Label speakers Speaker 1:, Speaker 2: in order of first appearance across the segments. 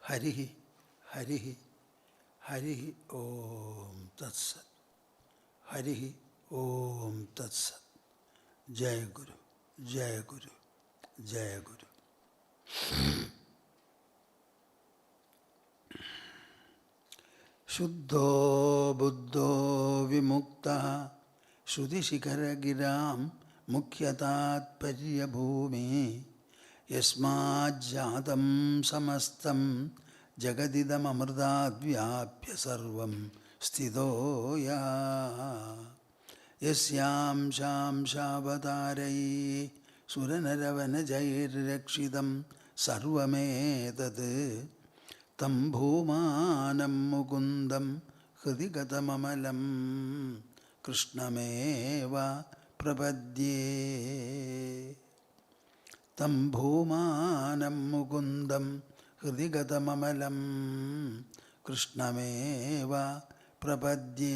Speaker 1: Harihi, Harihi, Harihi Om Tat Sat. Harihi Om Tat Sat. Jai Guru, Jai Guru, Jai Guru. Shuddho Buddho Vimukta Shruti Shikara Giram Mukhyatat Parya Bhumi Yasmad Jatam Samastam Jagadidam Amrdat Vyapya Sarvam Sthido Ya Yasyam Sham Shabatarai Suranaravan Jair Rakshidam Sarvametat Tam Bhoomanam Mukundam Hridigatam Amalam Krishnameva Prapadye. Tam Bhoomanam Mukundam Hridigatam Amalam Krishnameva Prapadye.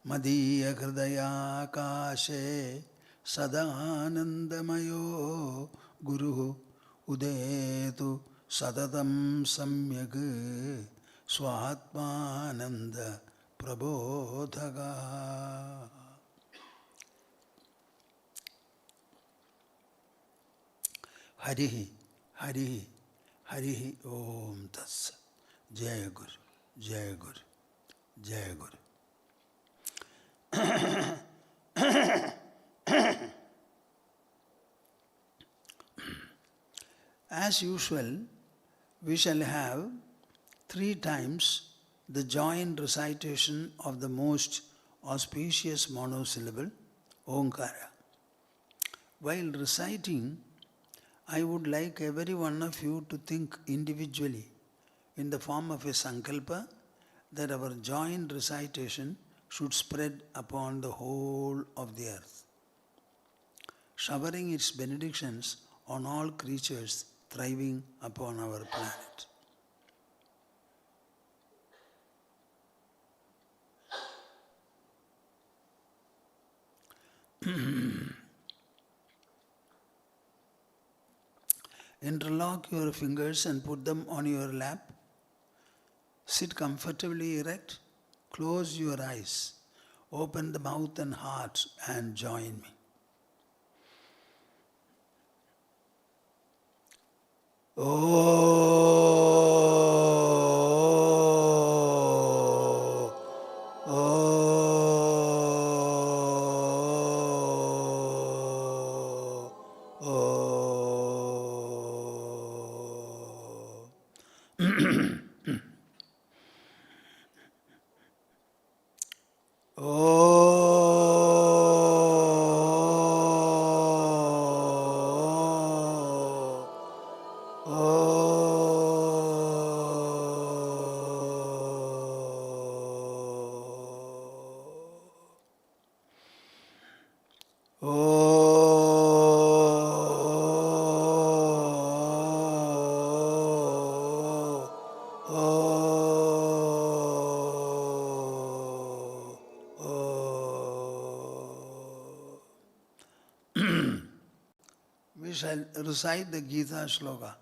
Speaker 1: Madhya Hridaya Kashe Sadanandamayo Guru Udetu Sadatam Samyak Swatmananda Prabodhaga. Harihi, Harihi, Harihi Om Tats. Jai Guru, Jai Guru, Jai Guru. As usual, we shall have 3 times the joint recitation of the most auspicious monosyllable, Omkara. While reciting, I would like every one of you to think individually in the form of a sankalpa that our joint recitation should spread upon the whole of the earth, showering its benedictions on all creatures thriving upon our planet. Interlock your fingers and put them on your lap. Sit comfortably erect. Close your eyes. Open the mouth and heart and join me. We shall recite the Gita shloka.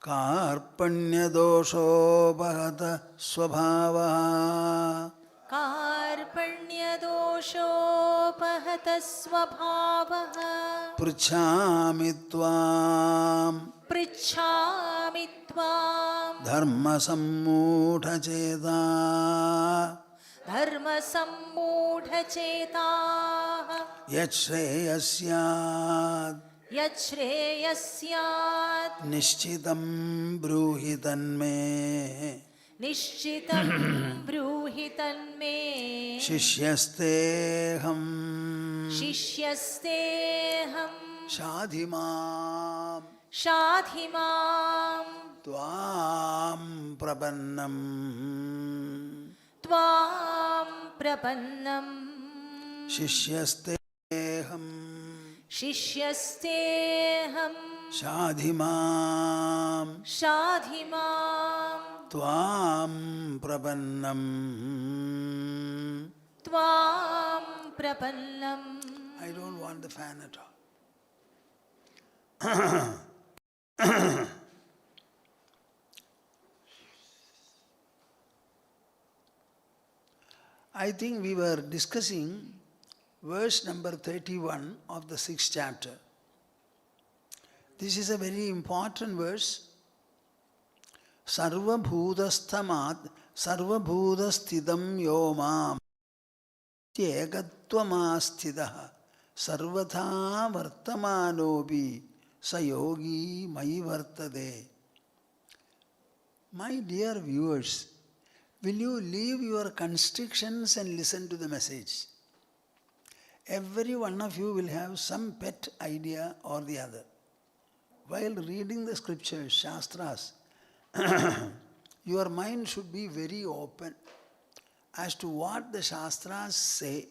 Speaker 1: Karpanya dosho bhata svabhava.
Speaker 2: Karpanya dosho bhata svabhava.
Speaker 1: Pruchhami tvam.
Speaker 2: Pruchhami tvam.
Speaker 1: Dharma sammudha cheta.
Speaker 2: Dharma sammudha cheta.
Speaker 1: Yat shreyasyat.
Speaker 2: Yat shreyasyat.
Speaker 1: Nishchitam bruhi tanme.
Speaker 2: Nishchitam bruhi tanme.
Speaker 1: Shishyasteham.
Speaker 2: Shishyasteham.
Speaker 1: Shadhimam.
Speaker 2: Shadhimam.
Speaker 1: Tvam prapannam.
Speaker 2: Tvam prapannam.
Speaker 1: Shishyasteham.
Speaker 2: Shishyasteham.
Speaker 1: Shadhimam.
Speaker 2: Shadhimam.
Speaker 1: Tvam prapannam.
Speaker 2: Tvam prapannam.
Speaker 1: I don't want the fan at all. I think we were discussing verse number 31 of the 6th chapter. This is a very important verse. Sarva bhudasthamat sarva bhudasthidam yomam ekatvamasthidah sarvatha vartamanopi sa yogi mai vartade. My dear viewers, will you leave your constrictions and listen to the message? Every one of you will have some pet idea or the other. While reading the scriptures, Shastras, your mind should be very open as to what the Shastras say.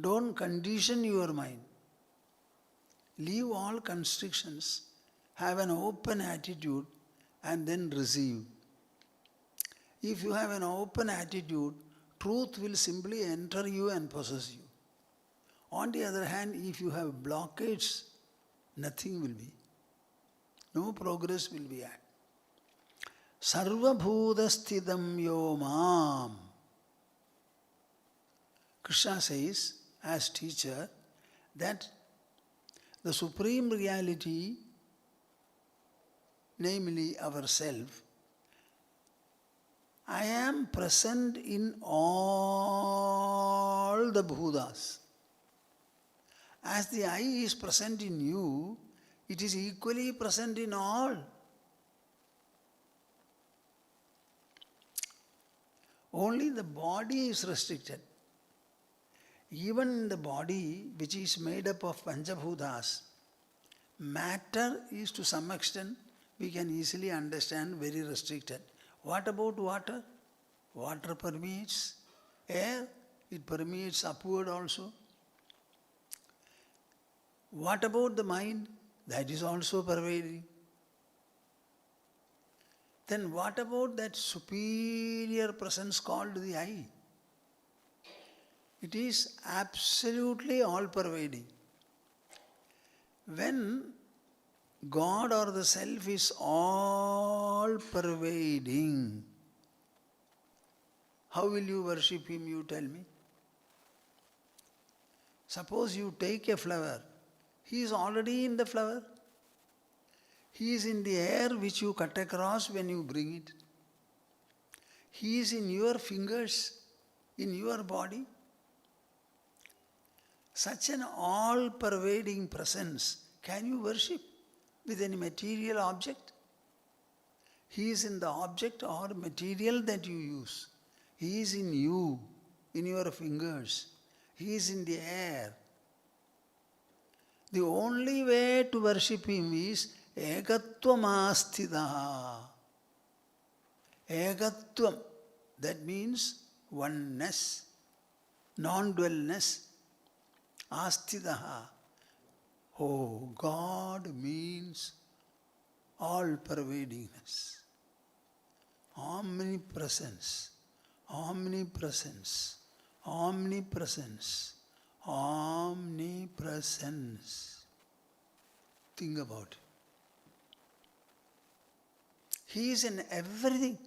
Speaker 1: Don't condition your mind. Leave all constrictions, have an open attitude, and then receive. If you have an open attitude, truth will simply enter you and possess you. On the other hand, if you have blockades, nothing will be. No progress will be had. Sarva bhudasthidam yomam. Krishna says, as teacher, that the Supreme Reality, namely ourself, I am present in all the bhudas. As the I is present in you, it is equally present in all. Only the body is restricted. Even in the body, which is made up of Panchabhutas, matter is to some extent, we can easily understand, very restricted. What about water? Water permeates. Air, it permeates upward also. What about the mind? That is also pervading. Then what about that superior presence called the I? It is absolutely all-pervading. When God or the Self is all-pervading, how will you worship Him, you tell me? Suppose you take a flower. He is already in the flower. He is in the air which you cut across when you bring it. He is in your fingers, in your body. Such an all-pervading presence, can you worship with any material object? He is in the object or material that you use. He is in you, in your fingers. He is in the air. The only way to worship Him is ekatvamasthidah. Ekatvam, that means oneness, non-dwellness. Asthidah. Oh, God means all-pervadingness, omnipresence, omnipresence, omnipresence, omnipresence. Think about it. He is in everything.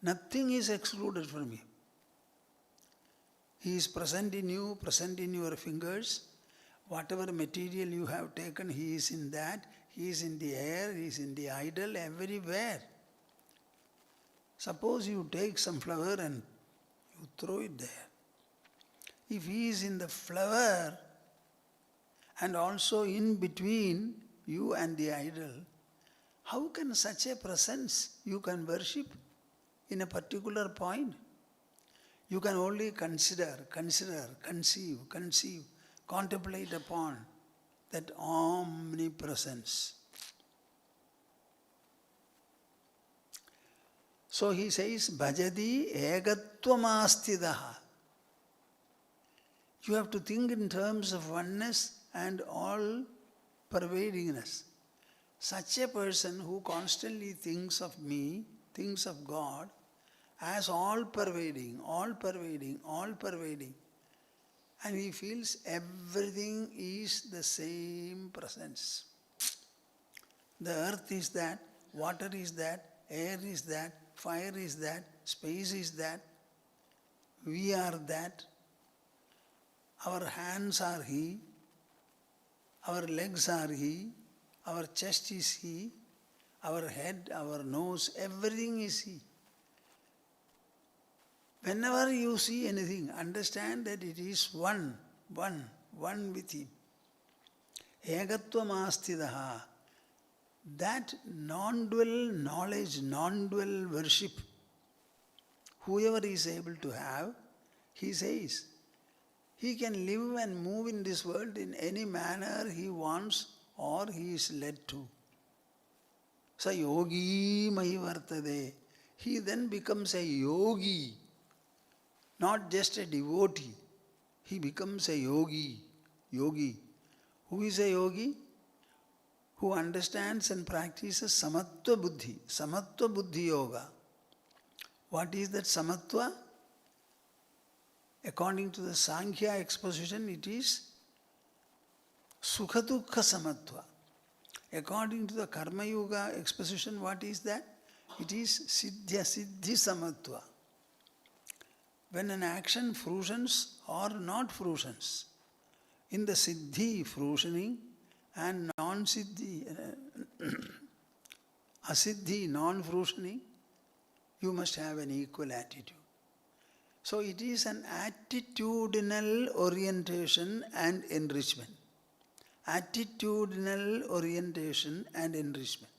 Speaker 1: Nothing is excluded from Him. He is present in you, present in your fingers. Whatever material you have taken, He is in that. He is in the air, He is in the idol, everywhere. Suppose you take some flower and you throw it there. If He is in the flower and also in between you and the idol, how can such a presence you can worship in a particular point? You can only consider, conceive, contemplate upon that omnipresence. So he says, Bhajadi egattvamasthidah. You have to think in terms of oneness and all-pervadingness. Such a person who constantly thinks of me, thinks of God, as all-pervading, all-pervading, all-pervading. And he feels everything is the same presence. The earth is that, water is that, air is that, fire is that, space is that, we are that, our hands are He, our legs are He, our chest is He, our head, our nose, everything is He. Whenever you see anything, understand that it is one with Him. Egatvam-astidaha. That non-dual knowledge, non-dual worship, whoever is able to have, he says, he can live and move in this world in any manner he wants or he is led to. Sa yogi mahi vartade. He then becomes a yogi, not just a devotee. He becomes a yogi. Yogi. Who is a yogi? Who understands and practices samatva buddhi. Samatva buddhi yoga. What is that samatva? According to the Sankhya exposition, it is sukha dukkha samatva. According to the Karma Yoga exposition, what is that? It is siddhya siddhi samatva. When an action fruitions or not fruitions, in the siddhi fruitioning and non-siddhi, asiddhi non-fruitioning, you must have an equal attitude. So it is an attitudinal orientation and enrichment. Attitudinal orientation and enrichment.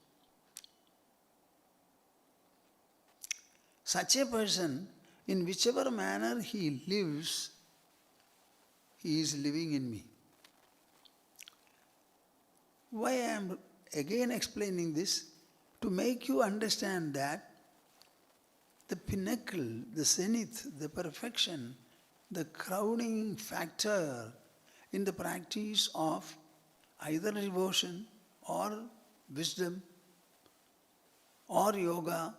Speaker 1: Such a person, in whichever manner he lives, he is living in me. Why I am again explaining this? To make you understand that the pinnacle, the zenith, the perfection, the crowning factor in the practice of either devotion or wisdom or yoga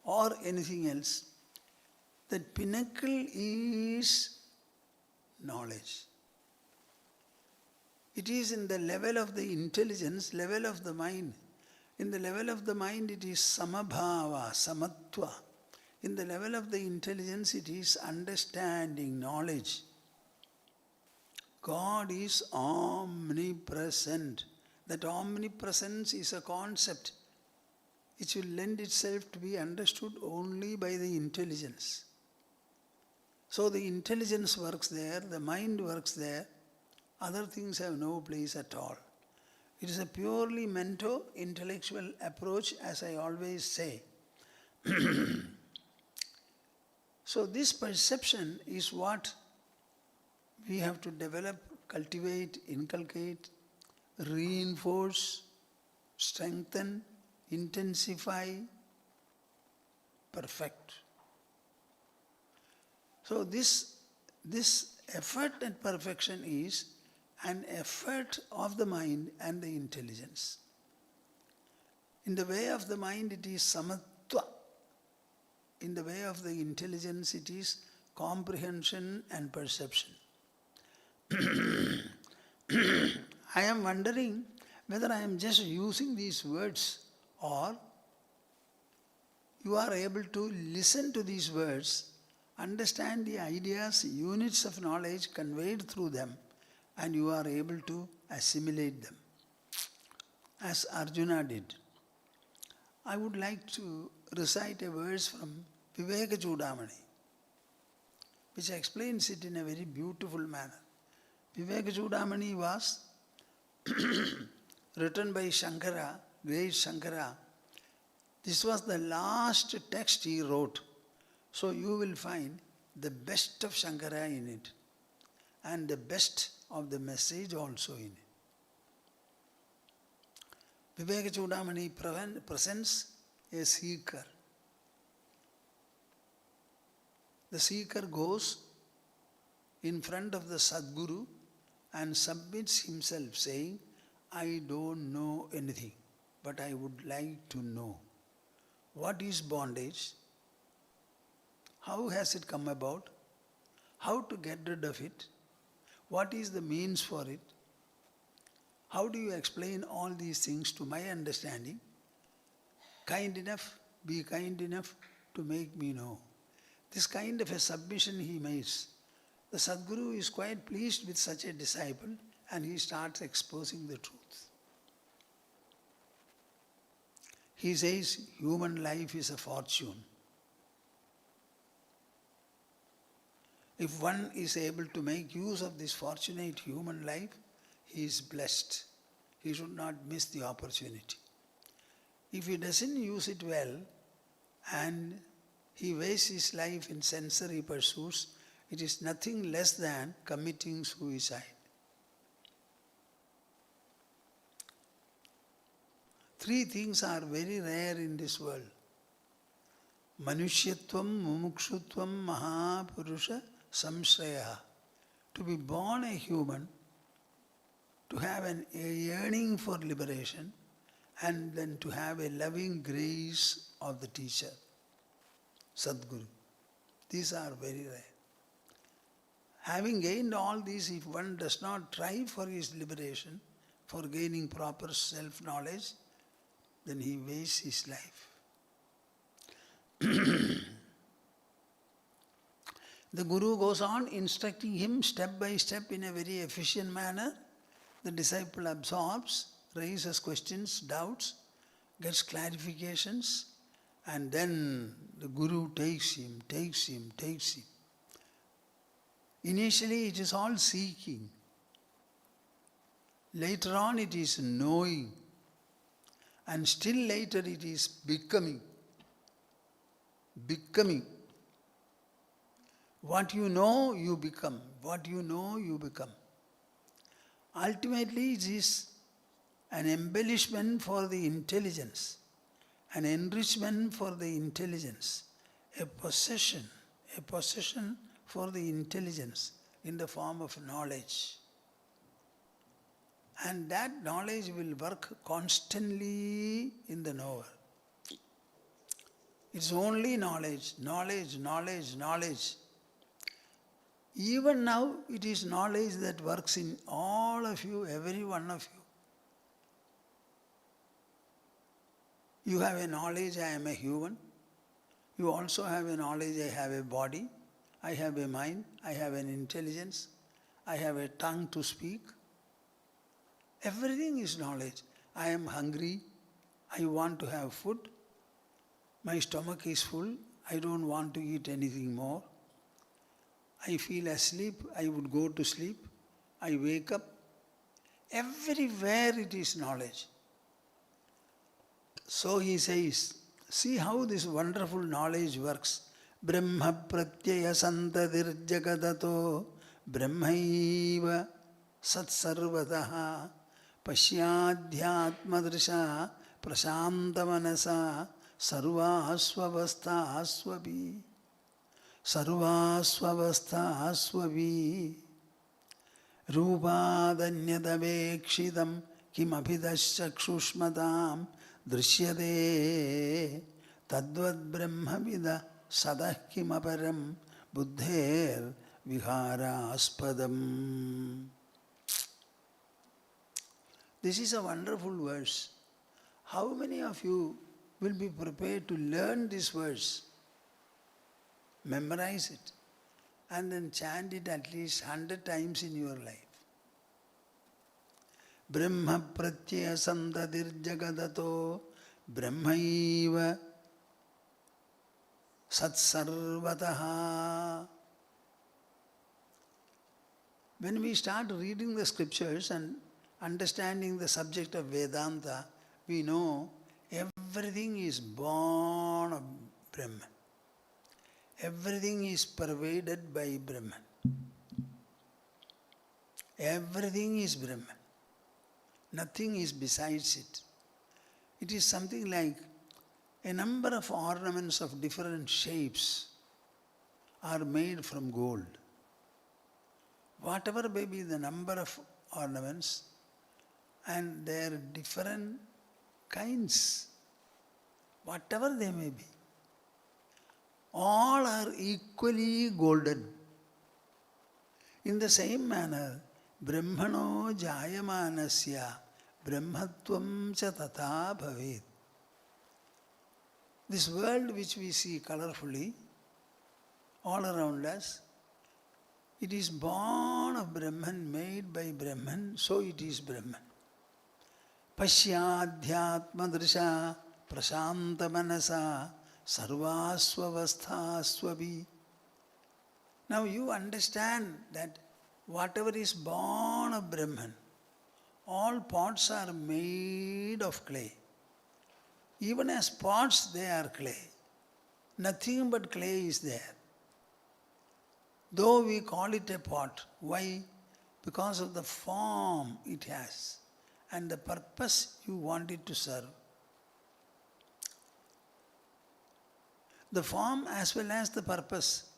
Speaker 1: or anything else, that pinnacle is knowledge. It is in the level of the intelligence, level of the mind. In the level of the mind, it is samabhava, samatva. In the level of the intelligence, it is understanding, knowledge. God is omnipresent. That omnipresence is a concept which will lend itself to be understood only by the intelligence. So the intelligence works there, the mind works there, other things have no place at all. It is a purely mental, intellectual approach, as I always say. So this perception is what we have to develop, cultivate, inculcate, reinforce, strengthen, intensify, perfect. So this effort at perfection is an effort of the mind and the intelligence. In the way of the mind, it is samatva. In the way of the intelligence, it is comprehension and perception. I am wondering whether I am just using these words or you are able to listen to these words, understand the ideas, units of knowledge conveyed through them, and you are able to assimilate them, as Arjuna did. I would like to recite a verse from Vivekachudamani, which explains it in a very beautiful manner. Vivekachudamani was written by Shankara, great Shankara. This was the last text he wrote. So you will find the best of Shankara in it and the best of the message also in it. Vivekachudamani presents a seeker. The seeker goes in front of the Sadguru and submits himself, saying, I don't know anything, but I would like to know. What is bondage? How has it come about? How to get rid of it? What is the means for it? How do you explain all these things to my understanding? Kind enough, be kind enough to make me know. This kind of a submission he makes. The Sadguru is quite pleased with such a disciple and he starts exposing the truth. He says human life is a fortune. If one is able to make use of this fortunate human life, he is blessed. He should not miss the opportunity. If he doesn't use it well and he wastes his life in sensory pursuits, it is nothing less than committing suicide. Three things are very rare in this world. Manushyatvam, mumukshutvam, mahapurusha, samshraya. To be born a human, to have a yearning for liberation, and then to have a loving grace of the teacher, Sadguru. These are very rare. Having gained all these, if one does not try for his liberation, for gaining proper self-knowledge, then he wastes his life. The Guru goes on instructing him step by step in a very efficient manner. The disciple absorbs, raises questions, doubts, gets clarifications, and then the Guru takes him. Initially it is all seeking. Later on it is knowing. And still later it is becoming. What you know, you become. What you know, you become. Ultimately, it is an embellishment for the intelligence, an enrichment for the intelligence, a possession for the intelligence in the form of knowledge. And that knowledge will work constantly in the knower. It's only knowledge. Even now, it is knowledge that works in all of you, every one of you. You have a knowledge, I am a human. You also have a knowledge, I have a body, I have a mind, I have an intelligence, I have a tongue to speak. Everything is knowledge. I am hungry, I want to have food, my stomach is full, I don't want to eat anything more. I feel asleep, I would go to sleep, I wake up. Everywhere it is knowledge. So he says, see how this wonderful knowledge works. Brahma pratyaya santadir jagadato brahmaiva satsarvataha pashyadhyatmadrisha prashantamanasa sarvasvavasthasvapi rūpādanyadavekṣidam kimabhidaschakshushmatam drishyate tadvad brahmavida sadah kimaparam buddher vihārāspadam. This is a wonderful verse. How many of you will be prepared to learn this verse? Memorize it and then chant it at least 100 times in your life. Brahma pratyaya santadir jagadato brahmaiva satsarvataha. When we start reading the scriptures and understanding the subject of Vedanta, we know everything is born of Brahman. Everything is pervaded by Brahman. Everything is Brahman. Nothing is besides it. It is something like a number of ornaments of different shapes are made from gold. Whatever may be the number of ornaments, and their different kinds, whatever they may be, all are equally golden. In the same manner, Brahmano jayamanasya brahmatvam cha tata bhavet. This world which we see colorfully all around us, it is born of Brahman, made by Brahman, so it is Brahman. Pashyadhyatma drisha prashanta manasa sarvasvavasthasvavi. Now you understand that whatever is born of Brahman, all pots are made of clay. Even as pots, they are clay. Nothing but clay is there. Though we call it a pot, why? Because of the form it has and the purpose you want it to serve. The form as well as the purpose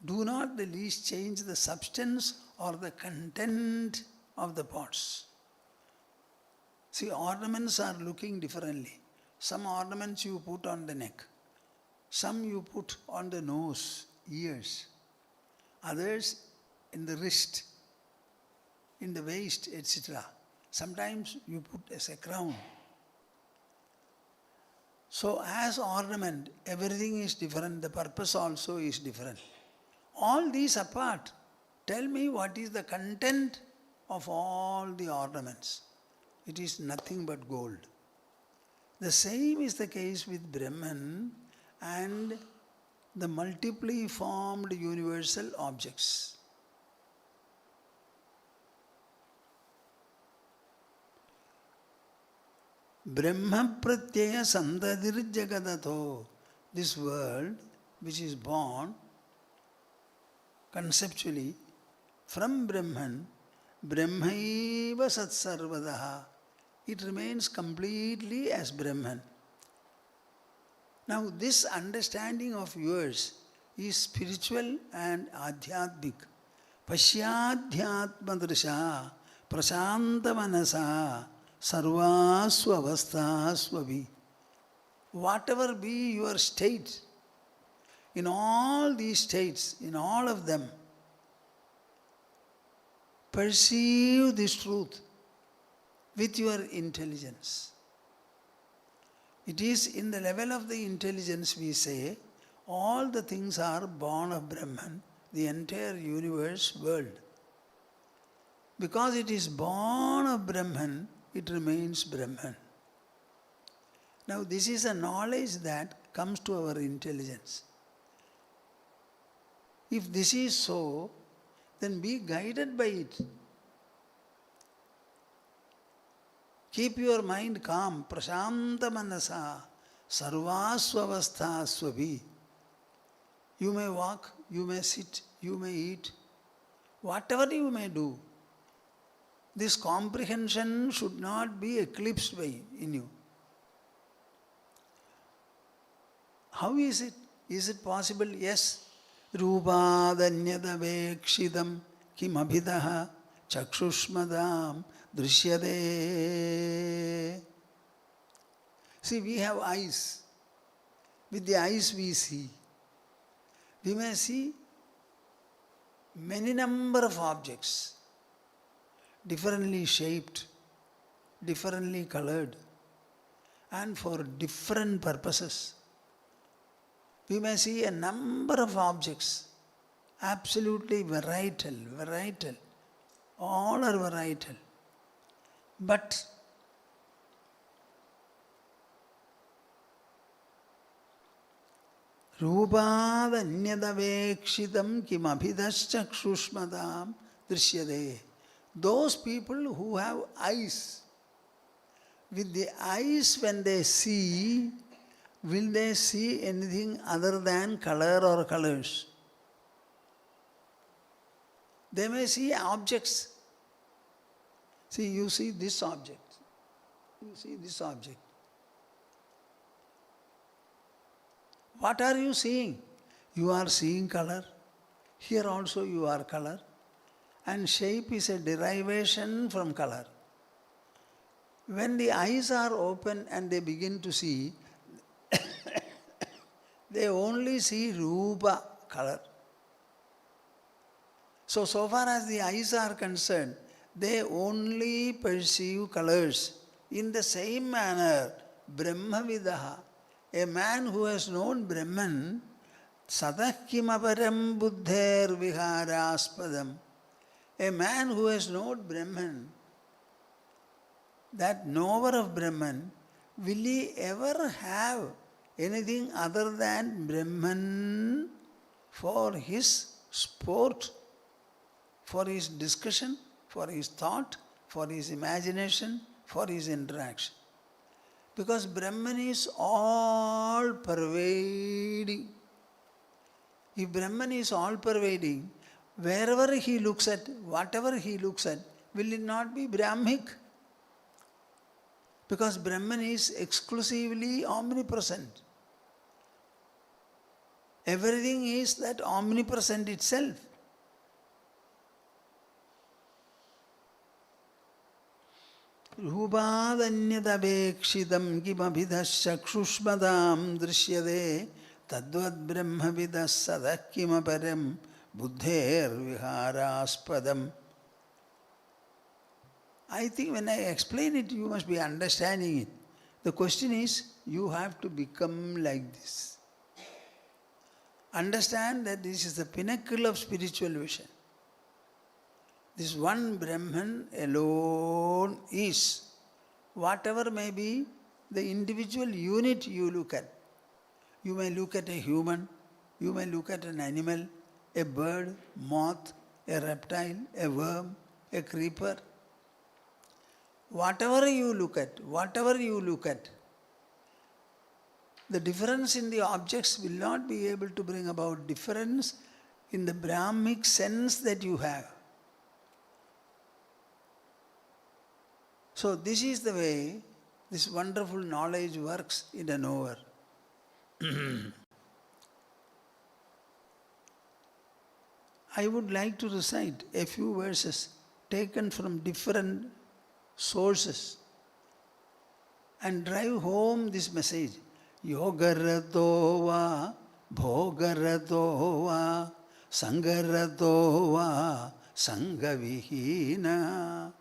Speaker 1: do not the least change the substance or the content of the pots. See, ornaments are looking differently. Some ornaments you put on the neck, some you put on the nose, ears, others in the wrist, in the waist, etc. Sometimes you put as a crown. So as ornament, everything is different, the purpose also is different. All these apart, tell me what is the content of all the ornaments. It is nothing but gold. The same is the case with Brahman and the multiply formed universal objects. Brahma pratyaya sandadir jagadato. This world which is born conceptually from Brahman, Brahmaiva satsarvadaha. It remains completely as Brahman. Now this understanding of yours is spiritual and adhyatmik. Pashyadhyatma drisha prashanta manasa sarvasvavasthasvavi. Whatever be your state, in all these states, in all of them, perceive this truth with your intelligence. It is in the level of the intelligence we say, all the things are born of Brahman, the entire universe, world. Because it is born of Brahman, it remains Brahman. Now this is a knowledge that comes to our intelligence. If this is so, then be guided by it. Keep your mind calm, prashanta manasa, sarvasvavasthasvavi. You may walk, you may sit, you may eat, whatever you may do. This comprehension should not be eclipsed by in you. How is it? Is it possible? Yes. Rūpādanyadavekshidam kim abhidaha chakshushmadam drishyade. See, we have eyes. With the eyes we see. We may see many number of objects, differently shaped, differently colored, and for different purposes. We may see a number of objects, absolutely varietal, all are varietal. But Rūpādanyadavekshidam kim abhidaschakshushmadam drishyade. Those people who have eyes, with the eyes when they see, will they see anything other than color or colors? They may see objects. See, you see this object. You see this object. What are you seeing? You are seeing color. Here also you are color. And shape is a derivation from color. When the eyes are open and they begin to see, they only see Rupa, color. So far as the eyes are concerned, they only perceive colors. In the same manner, Brahmavidaha, A man who has known Brahman, satah kimaparam buddher viharaspadam. A man who has known Brahman, that knower of Brahman, will he ever have anything other than Brahman for his sport, for his discussion, for his thought, for his imagination, for his interaction? Because Brahman is all-pervading. If Brahman is all-pervading, wherever he looks at, whatever he looks at, will it not be Brahmic? Because Brahman is exclusively omnipresent. Everything is that omnipresent itself. Rūpādanyadabekshitam kimabhidas chakshushmadam drishyade tadvad brahmavidas sadah kimaparam buddher viharaspadam. I think when I explain it, you must be understanding it. The question is, you have to become like this. Understand that this is the pinnacle of spiritual vision. This one Brahman alone is. Whatever may be the individual unit you look at. You may look at a human, you may look at an animal, a bird, moth, a reptile, a worm, a creeper. Whatever you look at, the difference in the objects will not be able to bring about difference in the Brahmic sense that you have. So this is the way this wonderful knowledge works in a knower. I would like to recite a few verses taken from different sources and drive home this message. Yogarato va, bhogarato va, sangarato va, sangavihina.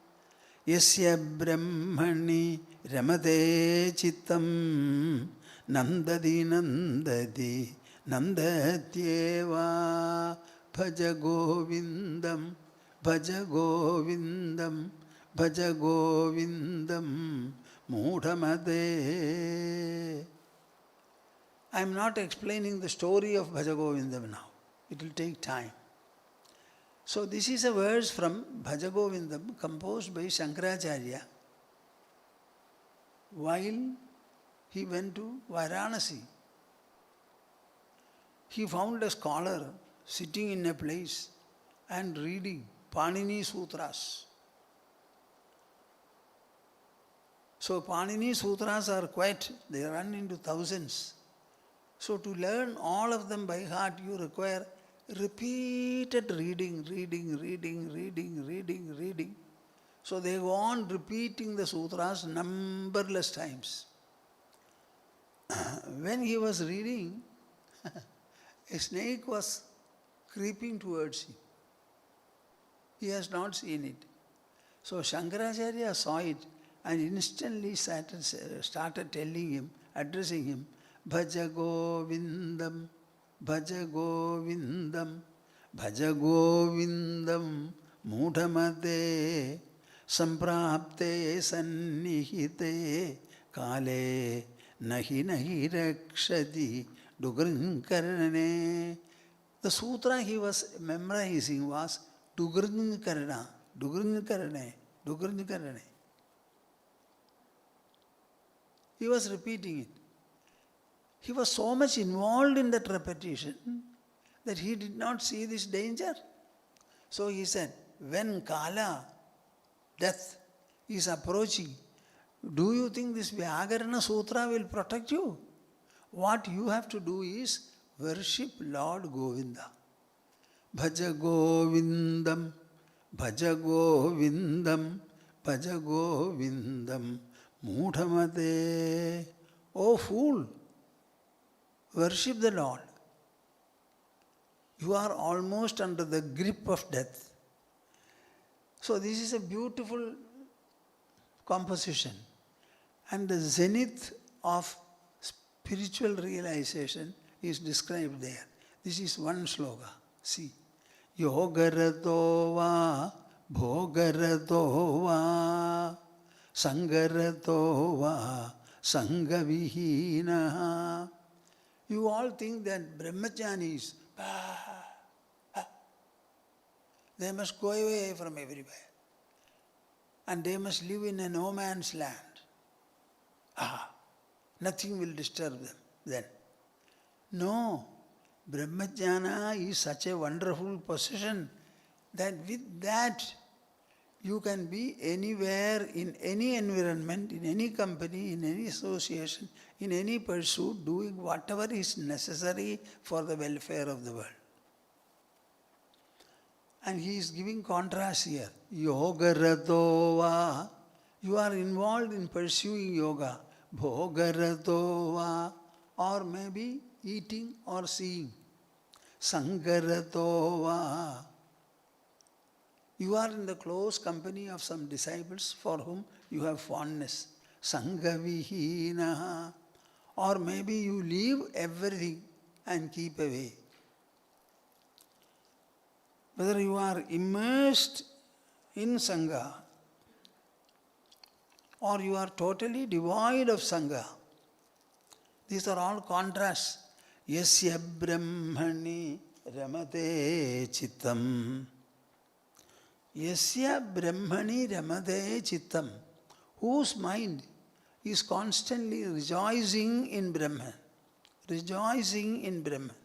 Speaker 1: Yasya brahmani ramade chittam nandadi nandadi nandatyeva bhaja govindam bhaja govindam bhaja govindam mudhamade. I am not explaining the story of Bhaja Govindam now. It will take time. So this is a verse from Bhaja Govindam composed by Shankaracharya while he went to Varanasi. He found a scholar sitting in a place and reading Panini Sutras. So Panini Sutras are they run into thousands. So to learn all of them by heart, you require repeated reading. So they go on repeating the sutras numberless times. When he was reading, a snake was creeping towards him. He has not seen it. So Shankaracharya saw it and instantly started telling him, addressing him, Bhaja Govindam, Bhaja Govindam, Bhaja Govindam, Mudhamate, Samprapte Sannihite, Kale, Nahi Nahi Rakshati, Dugrinkarane. The sutra he was memorizing was Dugrinkarana, Dugrinkarane, Dugrinkarane. He was repeating it. He was so much involved in that repetition that he did not see this danger. So he said, when Kala, death, is approaching, do you think this Vyakarana Sutra will protect you? What you have to do is worship Lord Govinda. Bhaja Govindam, Bhaja Govindam, Bhaja Govindam, Mudhamate. O fool! Worship the Lord. You are almost under the grip of death. So this is a beautiful composition. And the zenith of spiritual realization is described there. This is one sloka. See. Yogarato va, bhogarato va, sangarato va, sangavihina. You all think that brahmacharis, they must go away from everywhere. And they must live in a no man's land. Nothing will disturb them then. No. Brahmajnana is such a wonderful possession that with that you can be anywhere, in any environment, in any company, in any association, in any pursuit, doing whatever is necessary for the welfare of the world. And he is giving contrast here. Yogaratova. You are involved in pursuing yoga. Bhogaratova. Or maybe eating or seeing. Sangaratova. You are in the close company of some disciples for whom you have fondness. Sangavihina. Or maybe you leave everything and keep away. Whether you are immersed in Sangha or you are totally devoid of Sangha. These are all contrasts. Yasya brahmani ramate chittam. Yasya brahmani ramate chittam. Whose mind is constantly rejoicing in Brahman. Rejoicing in Brahman.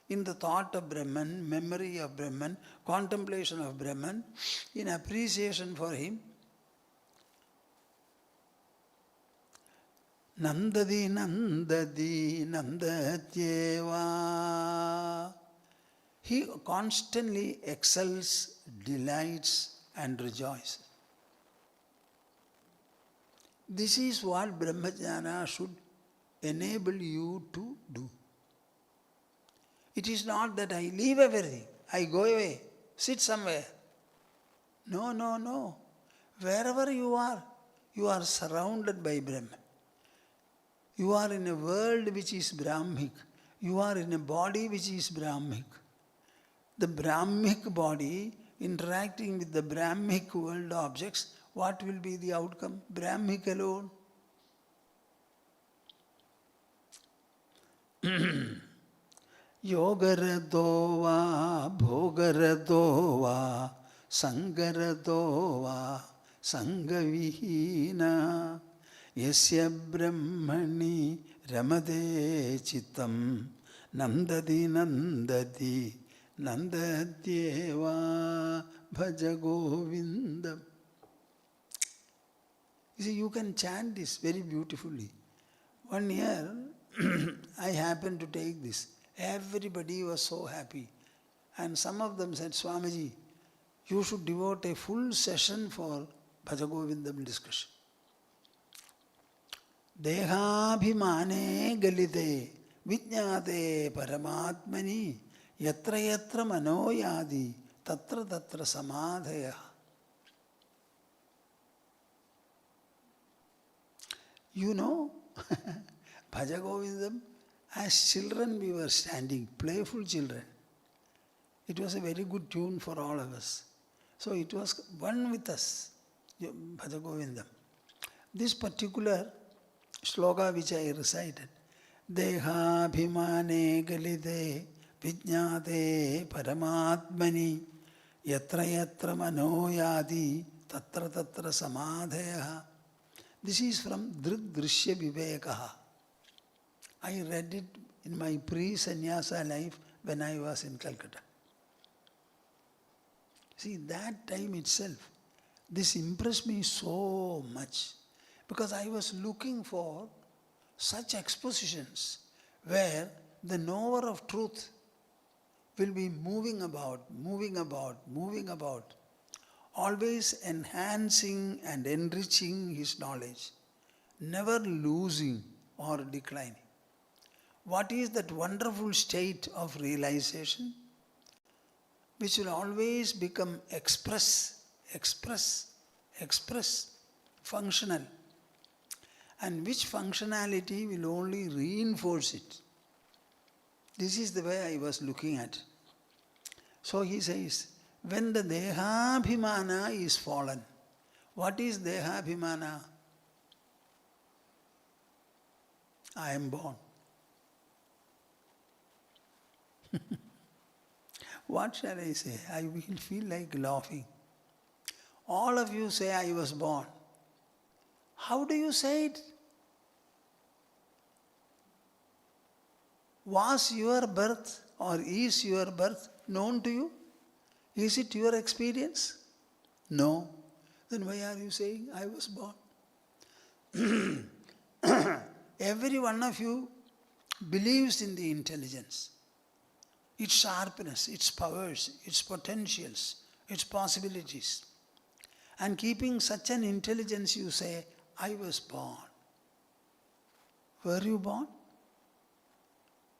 Speaker 1: In the thought of Brahman, memory of Brahman, contemplation of Brahman, in appreciation for him. Nandadi, nandadi, nandatyeva. He constantly excels, delights and rejoices. This is what Brahmajnana should enable you to do. It is not that I leave everything, I go away, sit somewhere. No, no, no. Wherever you are surrounded by Brahman. You are in a world which is Brahmic. You are in a body which is Brahmic. The Brahmic body interacting with the Brahmic world objects, what will be the outcome? Brahmic alone. Yogarato va, bhogarato va, sangarato va, sangavihina. Yasya brahmani ramade chittam. Nandadi nandati nandatyeva Bhaja Govindam. You see, you can chant this very beautifully. One year, I happened to take this. Everybody was so happy. And some of them said, Swamiji, you should devote a full session for Bhaja Govindam discussion. Dehabhimane galite vijñāte paramatmani yatra yatra manoyadi tatra tatra samadhaya. You know, Bhaja Govindam, as children we were standing, playful children. It was a very good tune for all of us. So it was one with us, Bhaja Govindam. This particular sloka which I recited, Deha bhimane galite vijñāte paramatmani yatra yatra manoyadi tatra tatra samadhaya. This is from Drg Drishya Viveka. I read it in my pre-sannyasa life when I was in Calcutta. See, that time itself, this impressed me so much because I was looking for such expositions where the knower of truth will be moving about, always enhancing and enriching his knowledge, never losing or declining. What is that wonderful state of realization which will always become express, functional. and which functionality will only reinforce it. This is the way I was looking at. So he says, when the Dehabhimana is fallen, what is Dehabhimana? I am born. What shall I say? I will feel like laughing. All of you say, I was born. How do you say it? Was your birth or is your birth known to you? Is it your experience? No. Then why are you saying, I was born? Every one of you believes in the intelligence, its sharpness, its powers, its potentials, its possibilities. And keeping such an intelligence, you say, I was born. Were you born?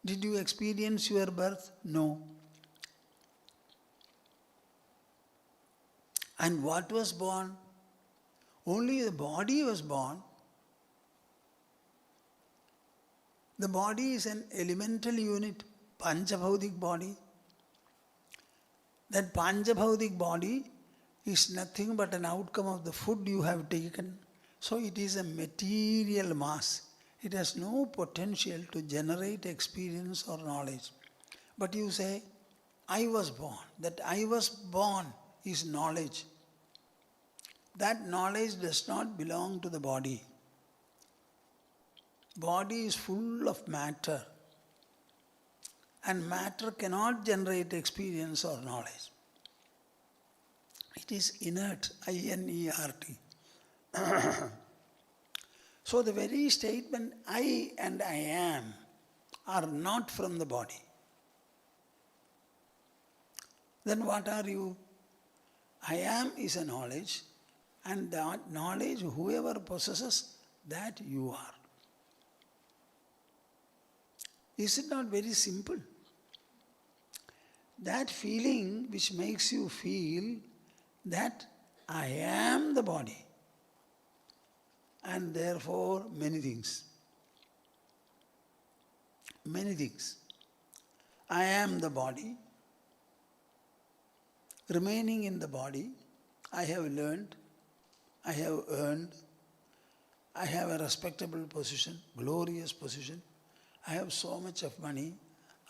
Speaker 1: Did you experience your birth? No. And what was born? Only the body was born. The body is an elemental unit, Panchabhaudik body. That Panchabhaudik body is nothing but an outcome of the food you have taken. So it is a material mass. It has no potential to generate experience or knowledge. But you say, I was born. That I was born is knowledge. That knowledge does not belong to the body. Body is full of matter. And matter cannot generate experience or knowledge. It is inert, I-N-E-R-T. So the very statement, I and I am, are not from the body. Then what are you? I am is a knowledge, and that knowledge, whoever possesses, that you are. Is it not very simple? That feeling which makes you feel that I am the body, and therefore many things. Many things. I am the body. Remaining in the body, I have learned, I have earned, I have a respectable position, glorious position. I have so much of money,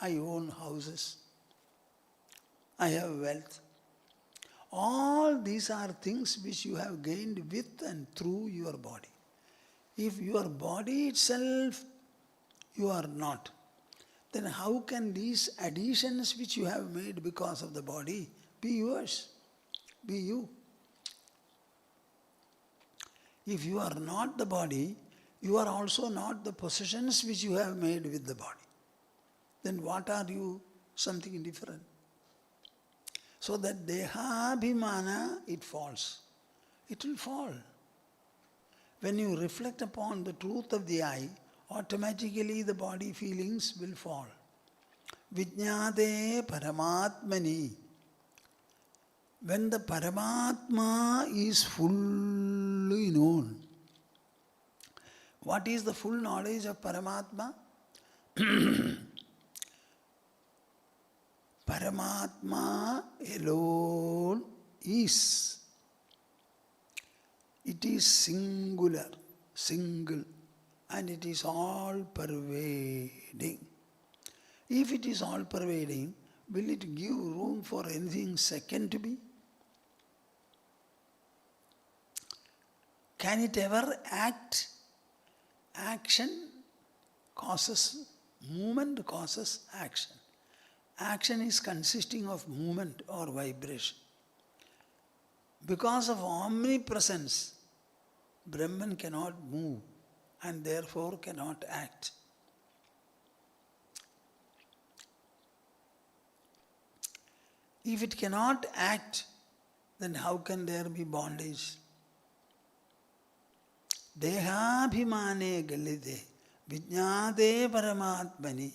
Speaker 1: I own houses, I have wealth. All these are things which you have gained with and through your body. If your body itself you are not, then how can these additions which you have made because of the body be yours, be you? If you are not the body, you are also not the possessions which you have made with the body. Then what are you? Something different. So that Dehabhimana, it falls. It will fall. When you reflect upon the truth of the I, automatically the body feelings will fall. Vijñāte Paramatmani. When the Paramatma is fully known, what is the full knowledge of Paramatma? Paramatma alone is. It is singular, single, and it is all-pervading. If it is all-pervading, will it give room for anything second to be? Can it ever act? Action causes, movement causes action. Action is consisting of movement or vibration. Because of omnipresence, Brahman cannot move and therefore cannot act. If it cannot act, then how can there be bondage? Dehabhimane galite, vijñāte paramatmani.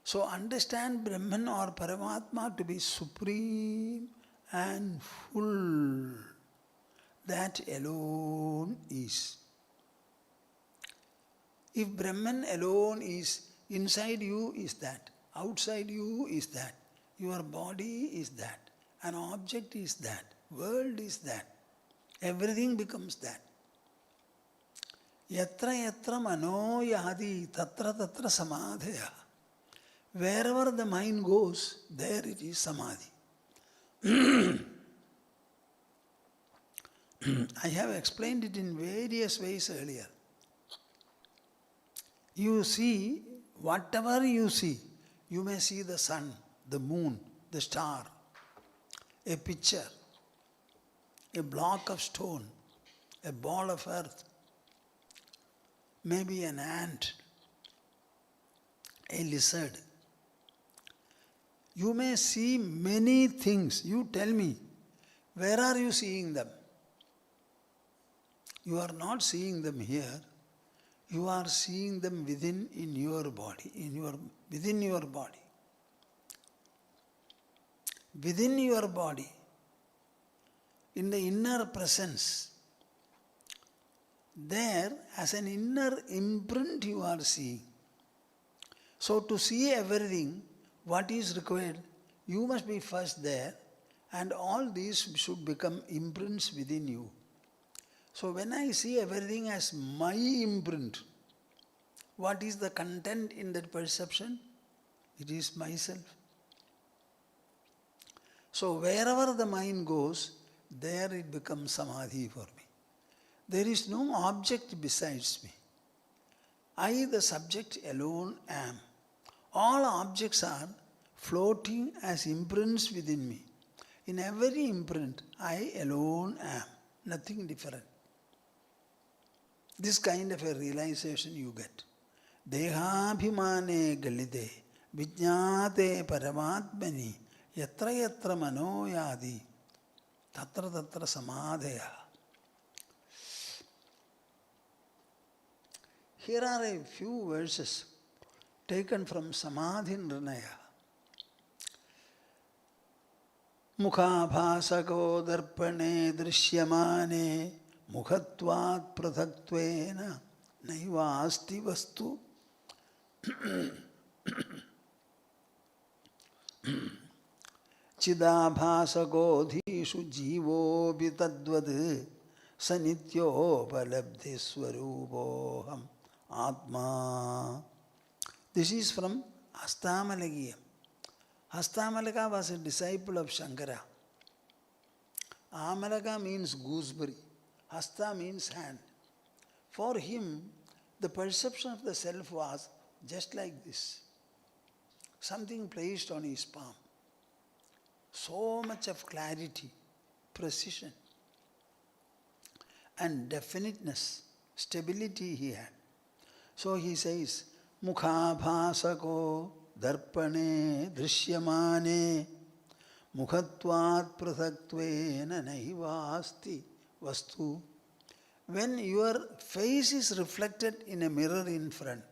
Speaker 1: So understand Brahman or Paramatma to be supreme and full. That alone is. If Brahman alone is inside you, is that. Outside you is that. Your body is that. An object is that. World is that. Everything becomes that. Yatra yatra mano yadi tatra tatra samadhaya. Wherever the mind goes, there it is samadhi. I have explained it in various ways earlier. You see, whatever you see, you may see the sun, the moon, the star, a picture, a block of stone, a ball of earth, maybe an ant, a lizard. You may see many things. You tell me, where are you seeing them? You are not seeing them here. You are seeing them within your body. Within your body. Within your body. In the inner presence. There, as an inner imprint you are seeing. So to see everything, what is required? You must be first there, and all these should become imprints within you. So when I see everything as my imprint, what is the content in that perception? It is myself. So wherever the mind goes, there it becomes samadhi for me. There is no object besides me. I, the subject, alone am. All objects are floating as imprints within me. In every imprint, I alone am. Nothing different. This kind of a realization you get. Dehabhimane galide vijñāte paramatmani yatra yatra mano yadi tatra tatra samadhaya. Here are a few verses taken from Samadhi Nirnaya. Mukhabhasako darpane drishyamane mukhatvat prathaktvēna naiva asti vastu chidabhasako dhishu jivo bitadvad sanityo palabdhi swarupoham atma. This is from Hastāmalakīyaṃ. Hastāmalaka was a disciple of Shankara. Amalaka means gooseberry. Hasta means hand. For him, the perception of the self was just like this. Something placed on his palm. So much of clarity, precision, and definiteness, stability he had. So he says, Mukhabhasako darpane drishyamane mukhatvat prathaktvēna naiva asti vastu. When your face is reflected in a mirror in front,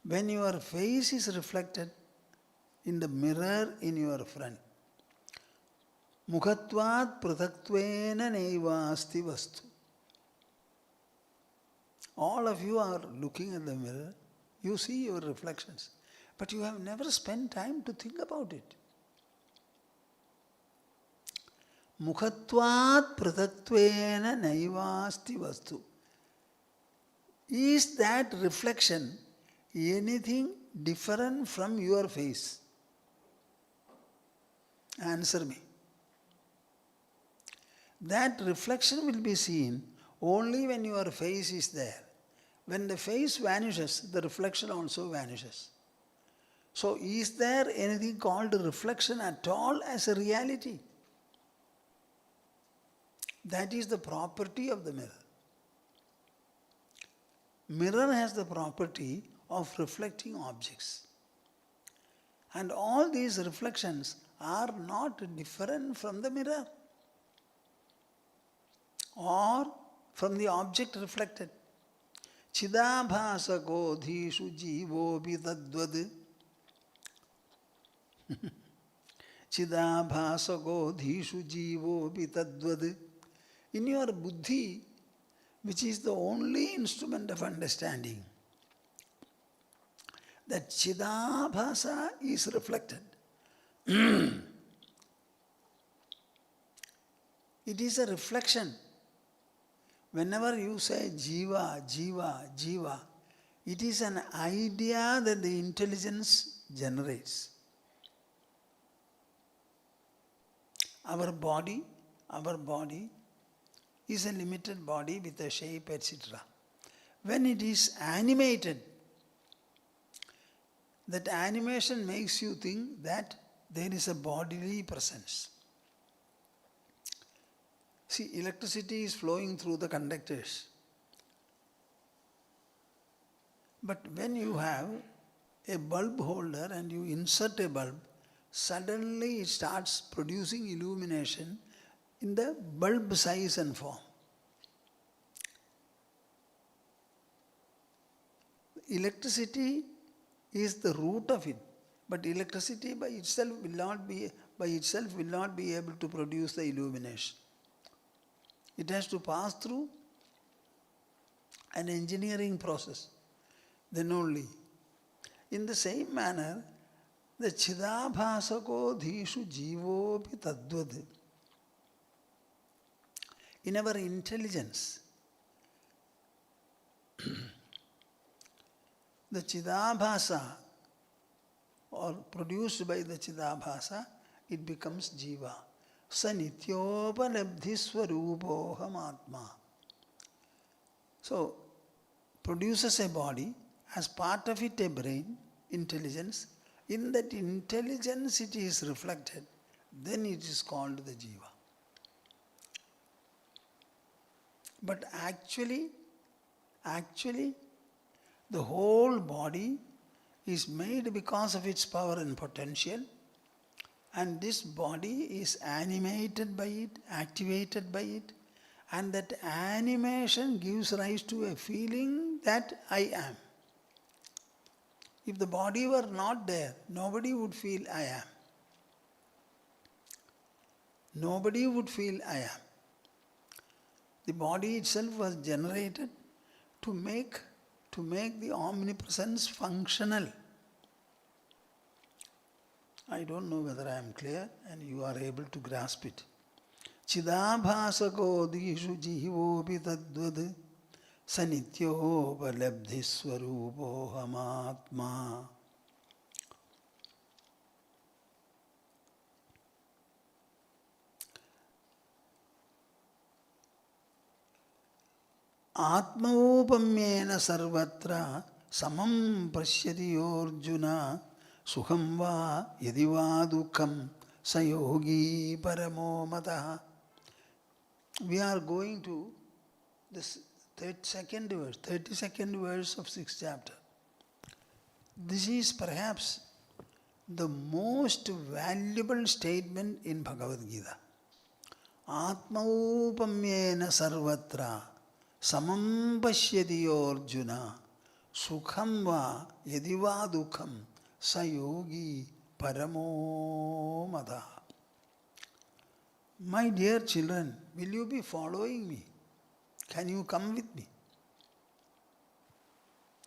Speaker 1: when your face is reflected in the mirror in your front, mukhatvat prathaktvēna naiva asti vastu. All of you are looking at the mirror, you see your reflections, but you have never spent time to think about it. Mukhatvat prathaktvēna naiva asti vastu. Is that reflection anything different from your face? Answer me. That reflection will be seen only when your face is there. When the face vanishes, the reflection also vanishes. So is there anything called reflection at all as a reality? That is the property of the mirror. Mirror has the property of reflecting objects. And all these reflections are not different from the mirror or from the object reflected. Chidabhasako dhishu jivo bitadvad. Chidabhasako dhishu jivo bitadvad. In your buddhi, which is the only instrument of understanding, that Chidabhasa is reflected. It is a reflection. Whenever you say Jiva, Jiva, Jiva, it is an idea that the intelligence generates. Our body is a limited body with a shape, etc. When it is animated, that animation makes you think that there is a bodily presence. See, electricity is flowing through the conductors. But when you have a bulb holder and you insert a bulb, suddenly it starts producing illumination in the bulb size and form. Electricity is the root of it, but electricity by itself will not be able to produce the illumination. It has to pass through an engineering process. Then only. In the same manner, the Chidabhasako Dhishu Jivopi Tadvad. In our intelligence, the Chidabhasa, or produced by the Chidabhasa, it becomes Jiva. Sanityopalabdhiswarupoham Atma. So, produces a body, as part of it a brain, intelligence. In that intelligence it is reflected, then it is called the Jiva. But actually, the whole body is made because of its power and potential, and this body is animated by it, activated by it, and that animation gives rise to a feeling that I am. If the body were not there, nobody would feel I am. Nobody would feel I am. The body itself was generated to make the omnipresence functional. I don't know whether I am clear and you are able to grasp it. Chidabhasako dishu jivopi tadvad sanityobalabdhiswarupohamatma. Atmaupamyena sarvatra samam pashyati Arjuna sukham va yadi va dukham sayogi paramo mataha. We are going to this 32nd verse of 6th chapter. This is perhaps the most valuable statement in Bhagavad Gita. Atmaupamyena sarvatra samam pashyati Arjuna sukham va yadi va dukham sayogi paramo mataha. My dear children, will you be following me? Can you come with me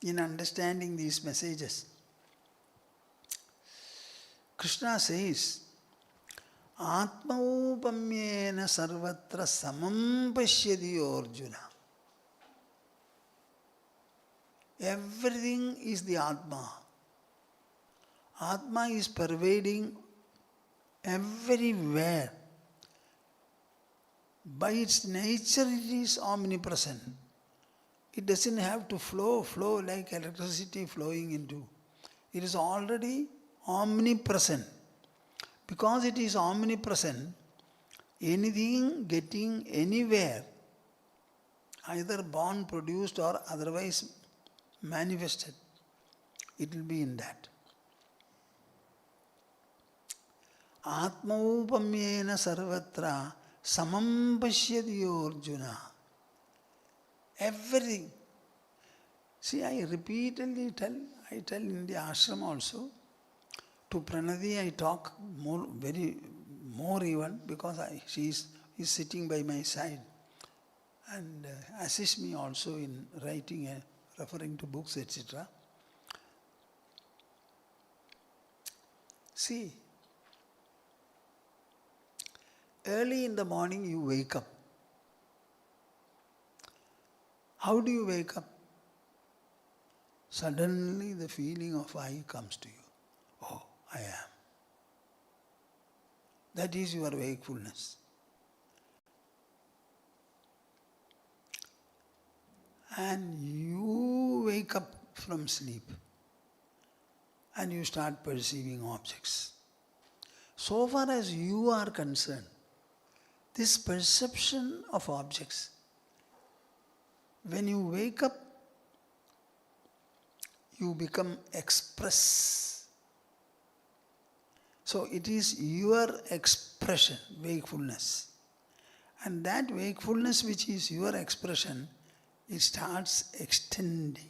Speaker 1: in understanding these messages? Krishna says, Atmaupamyena sarvatra samam pashyati Arjuna. Everything is the Atma. Atma is pervading everywhere. By its nature it is omnipresent. It doesn't have to flow like electricity flowing into. It is already omnipresent. Because it is omnipresent, anything getting anywhere, either born, produced or otherwise manifested, it will be in that. Atmaupamyena sarvatra samam pashyati Arjuna. Everything. See, I repeatedly tell in the ashram also. To Pranadi I talk more even because she is sitting by my side. and assist me also in writing, referring to books, etc. See, early in the morning you wake up. How do you wake up? Suddenly the feeling of I comes to you. Oh, I am. That is your wakefulness. And you wake up from sleep and you start perceiving objects. So far as you are concerned, this perception of objects, when you wake up, you become express. So it is your expression, wakefulness. And that wakefulness which is your expression, it starts extending.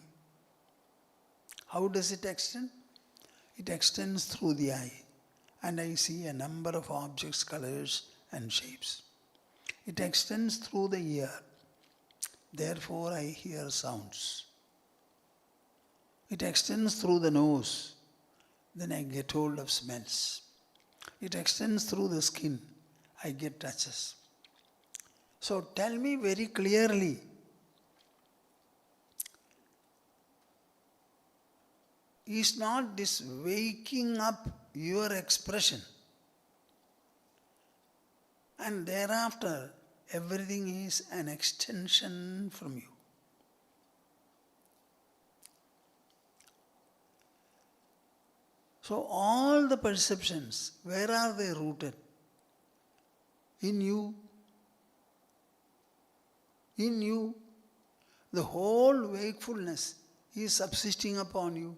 Speaker 1: How does it extend? It extends through the eye. And I see a number of objects, colors and shapes. It extends through the ear. Therefore I hear sounds. It extends through the nose. Then I get hold of smells. It extends through the skin. I get touches. So tell me very clearly, is not this waking up your expression? And thereafter, everything is an extension from you. So all the perceptions, where are they rooted? In you. In you. The whole wakefulness is subsisting upon you.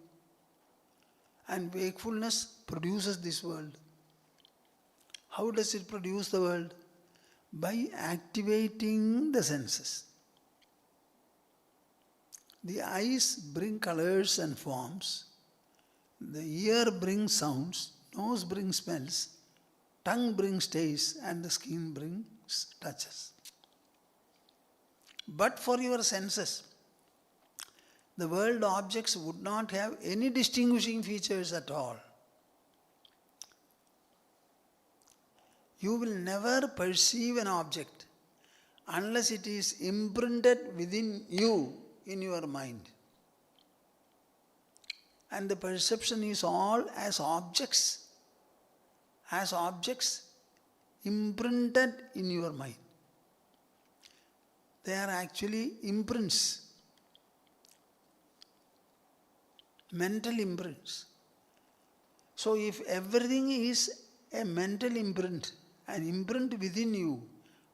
Speaker 1: And wakefulness produces this world. How does it produce the world? By activating the senses. The eyes bring colors and forms. The ear brings sounds. Nose brings smells. Tongue brings taste. And the skin brings touches. But for your senses, the world objects would not have any distinguishing features at all. You will never perceive an object unless it is imprinted within you in your mind. And the perception is all as objects imprinted in your mind. They are actually imprints. Mental imprints. So if everything is a mental imprint, an imprint within you,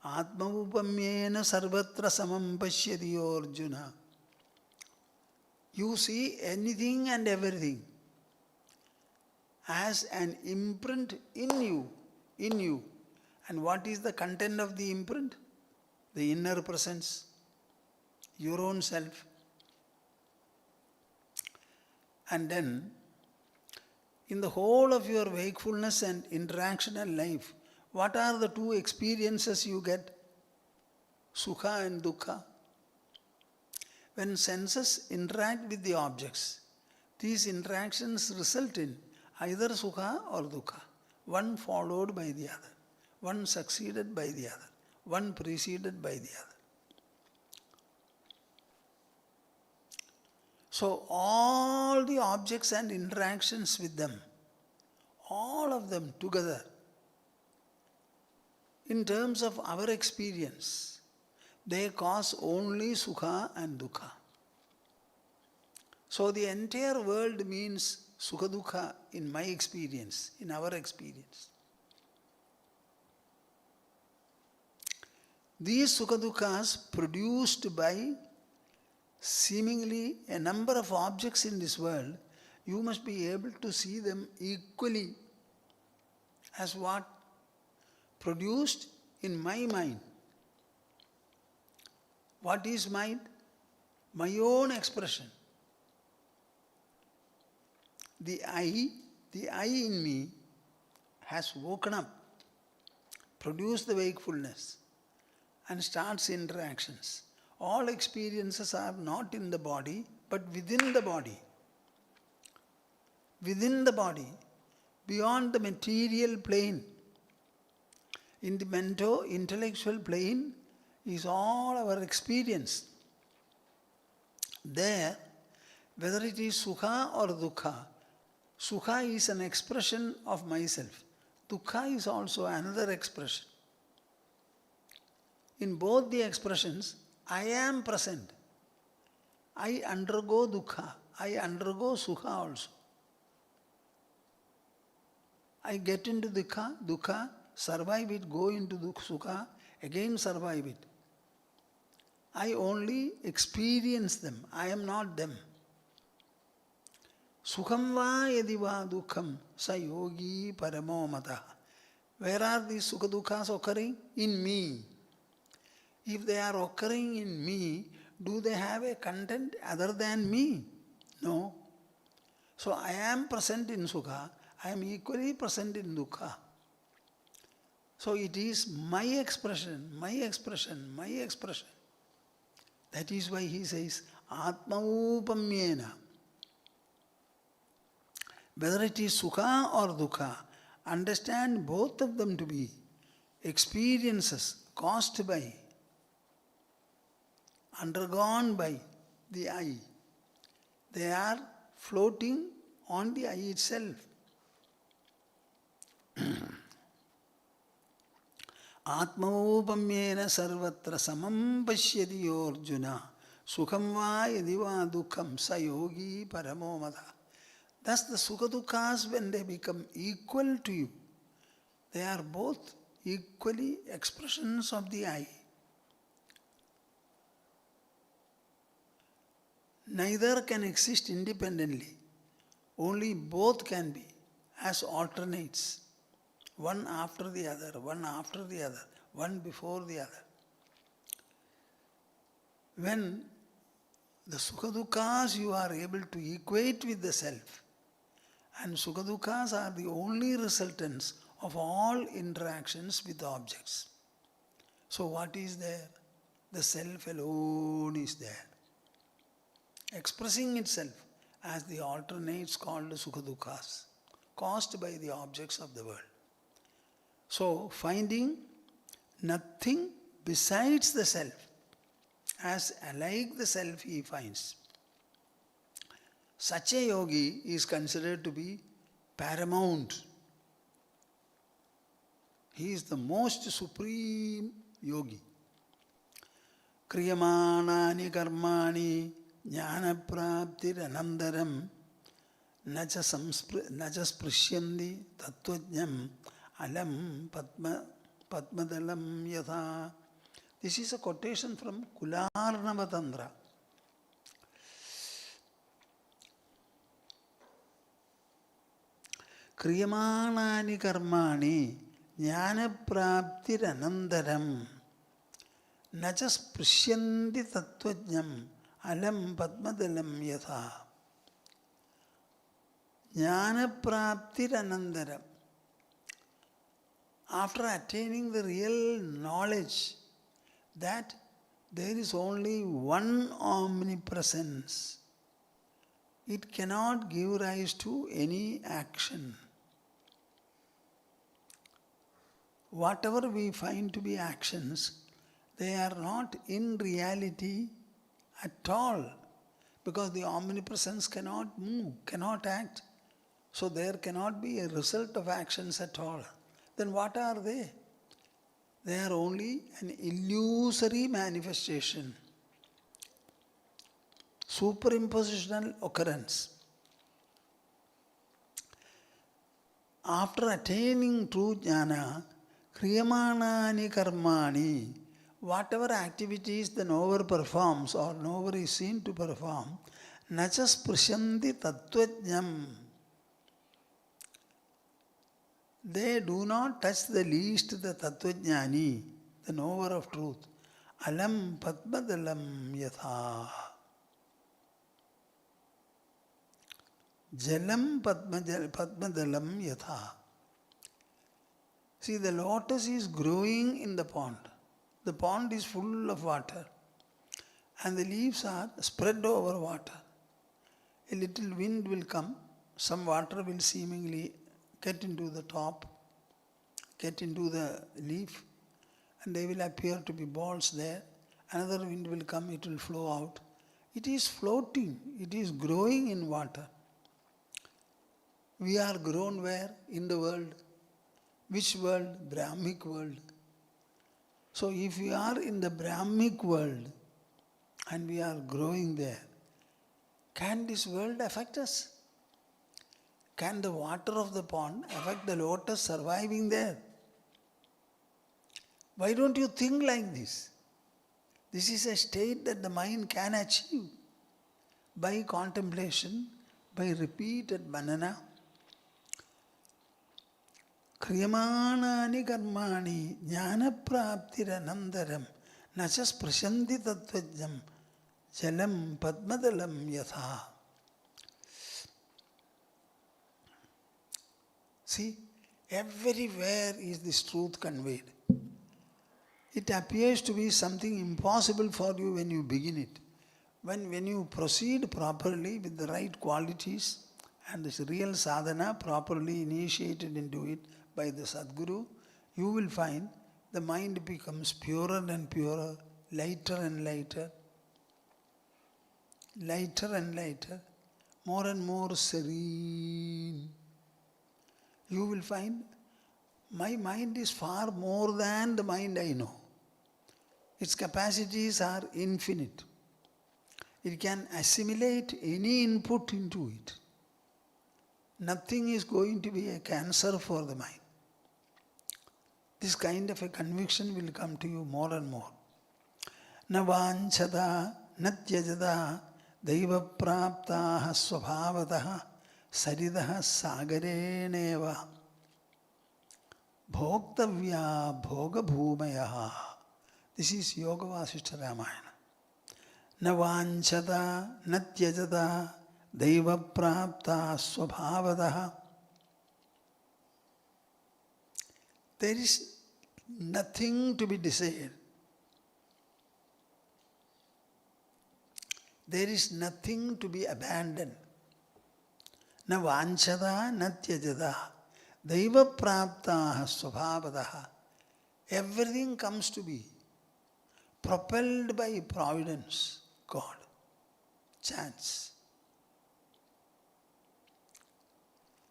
Speaker 1: Atma upamyena sarvatra samam pashyati Arjuna. You see anything and everything as an imprint in you. And what is the content of the imprint? The inner presence, your own self. And then, in the whole of your wakefulness and interactional life, what are the two experiences you get? Sukha and Dukkha. When senses interact with the objects, these interactions result in either Sukha or Dukkha. One followed by the other. One succeeded by the other. One preceded by the other. So all the objects and interactions with them, all of them together, in terms of our experience, they cause only Sukha and Dukkha. So the entire world means Sukha Dukkha in my experience, in our experience. These Sukha Dukkhas produced by seemingly a number of objects in this world, you must be able to see them equally as what? Produced in my mind. What is mind? My own expression. The I in me has woken up, produced the wakefulness, and starts interactions. All experiences are not in the body, but within the body. Within the body, beyond the material plane. In the intellectual plane is all our experience. There, whether it is sukha or dukkha, sukha is an expression of myself. Dukkha is also another expression. In both the expressions, I am present. I undergo dukkha. I undergo sukha also. I get into dukkha, survive it, go into sukha, again survive it. I only experience them. I am not them. Sukham va yadi va dukkham sa yogi paramo mataha. Where are these sukha dukkhas occurring? In me. If they are occurring in me, do they have a content other than me? No. So I am present in sukha, I am equally present in dukkha. So it is my expression, my expression, my expression. That is why he says, Atmaupamyena. Whether it is sukha or dukkha, understand both of them to be experiences caused by, undergone by the I. They are floating on the I itself. Atmaupamyena sarvatra samam pashyati Arjuna sukham va yadi va dukkham sa yogi paramo mata. Thus the sukha dukkha's, when they become equal to you, they are both equally expressions of the I. Neither can exist independently. Only both can be as alternates. One after the other, one after the other, one before the other. When the sukha dukkha's you are able to equate with the self, and sukha dukkha's are the only resultants of all interactions with objects. So what is there? The self alone is there, expressing itself as the alternates called sukha dukkha's, caused by the objects of the world. So, finding nothing besides the self, as alike the self he finds. Such a yogi is considered to be paramount. He is the most supreme yogi. Kriyamanani karmani jnana praptiranandaram naja sprishyandi tattvajnam alam padmadalam yatha. This is a quotation from Kulārṇavatantraṃ. Kriyamanani karmani jnana praptiranandaram naja sprishyandi tattvajnam alam padmadalam yatha. Jnana praptiranandaram. After attaining the real knowledge that there is only one omnipresence, it cannot give rise to any action. Whatever we find to be actions, they are not in reality at all, because the omnipresence cannot move, cannot act. So there cannot be a result of actions at all. Then what are they? They are only an illusory manifestation, superimpositional occurrence. After attaining true jnana, kriyamanani karmani, whatever activities the knower performs or knower is seen to perform, naja sprisyanti tattvajnam. They do not touch the least the tattvajnani, the knower of truth. Alam padmadalam yatha. Jalam padmadalam yatha. See, the lotus is growing in the pond. The pond is full of water and the leaves are spread over water. A little wind will come, some water will seemingly get into the top, get into the leaf, and they will appear to be balls there. Another wind will come, it will flow out. It is floating, it is growing in water. We are grown where? In the world. Which world? Brahmic world. So if we are in the Brahmic world and we are growing there, can this world affect us? Can the water of the pond affect the lotus surviving there? Why don't you think like this? This is a state that the mind can achieve by contemplation, by repeated manana. Kriyamanani karmani jnana praptiranandaram nachas prashanti tattvajjam jalam padmadalam yatha. See, everywhere is this truth conveyed. It appears to be something impossible for you when you begin it. When you proceed properly with the right qualities and this real sadhana properly initiated into it by the Sadguru, you will find the mind becomes purer and purer, lighter and lighter, lighter and lighter, more and more serene. You will find my mind is far more than the mind I know. Its capacities are infinite. It can assimilate any input into it. Nothing is going to be a cancer for the mind. This kind of a conviction will come to you more and more. Na vanchada na tyajada daiva praptaha svabhavataha saridaha sagareneva bhoktavya bhoga bhumayaha. This is Yogavasishta Ramayanam. Na vanchada na tyajada daiva praptaha svabhavataha. There is nothing to be desired. There is nothing to be abandoned. Na vanchada na tyajada daiva praptaha svabhavataha. Everything comes to be propelled by providence, God, chance.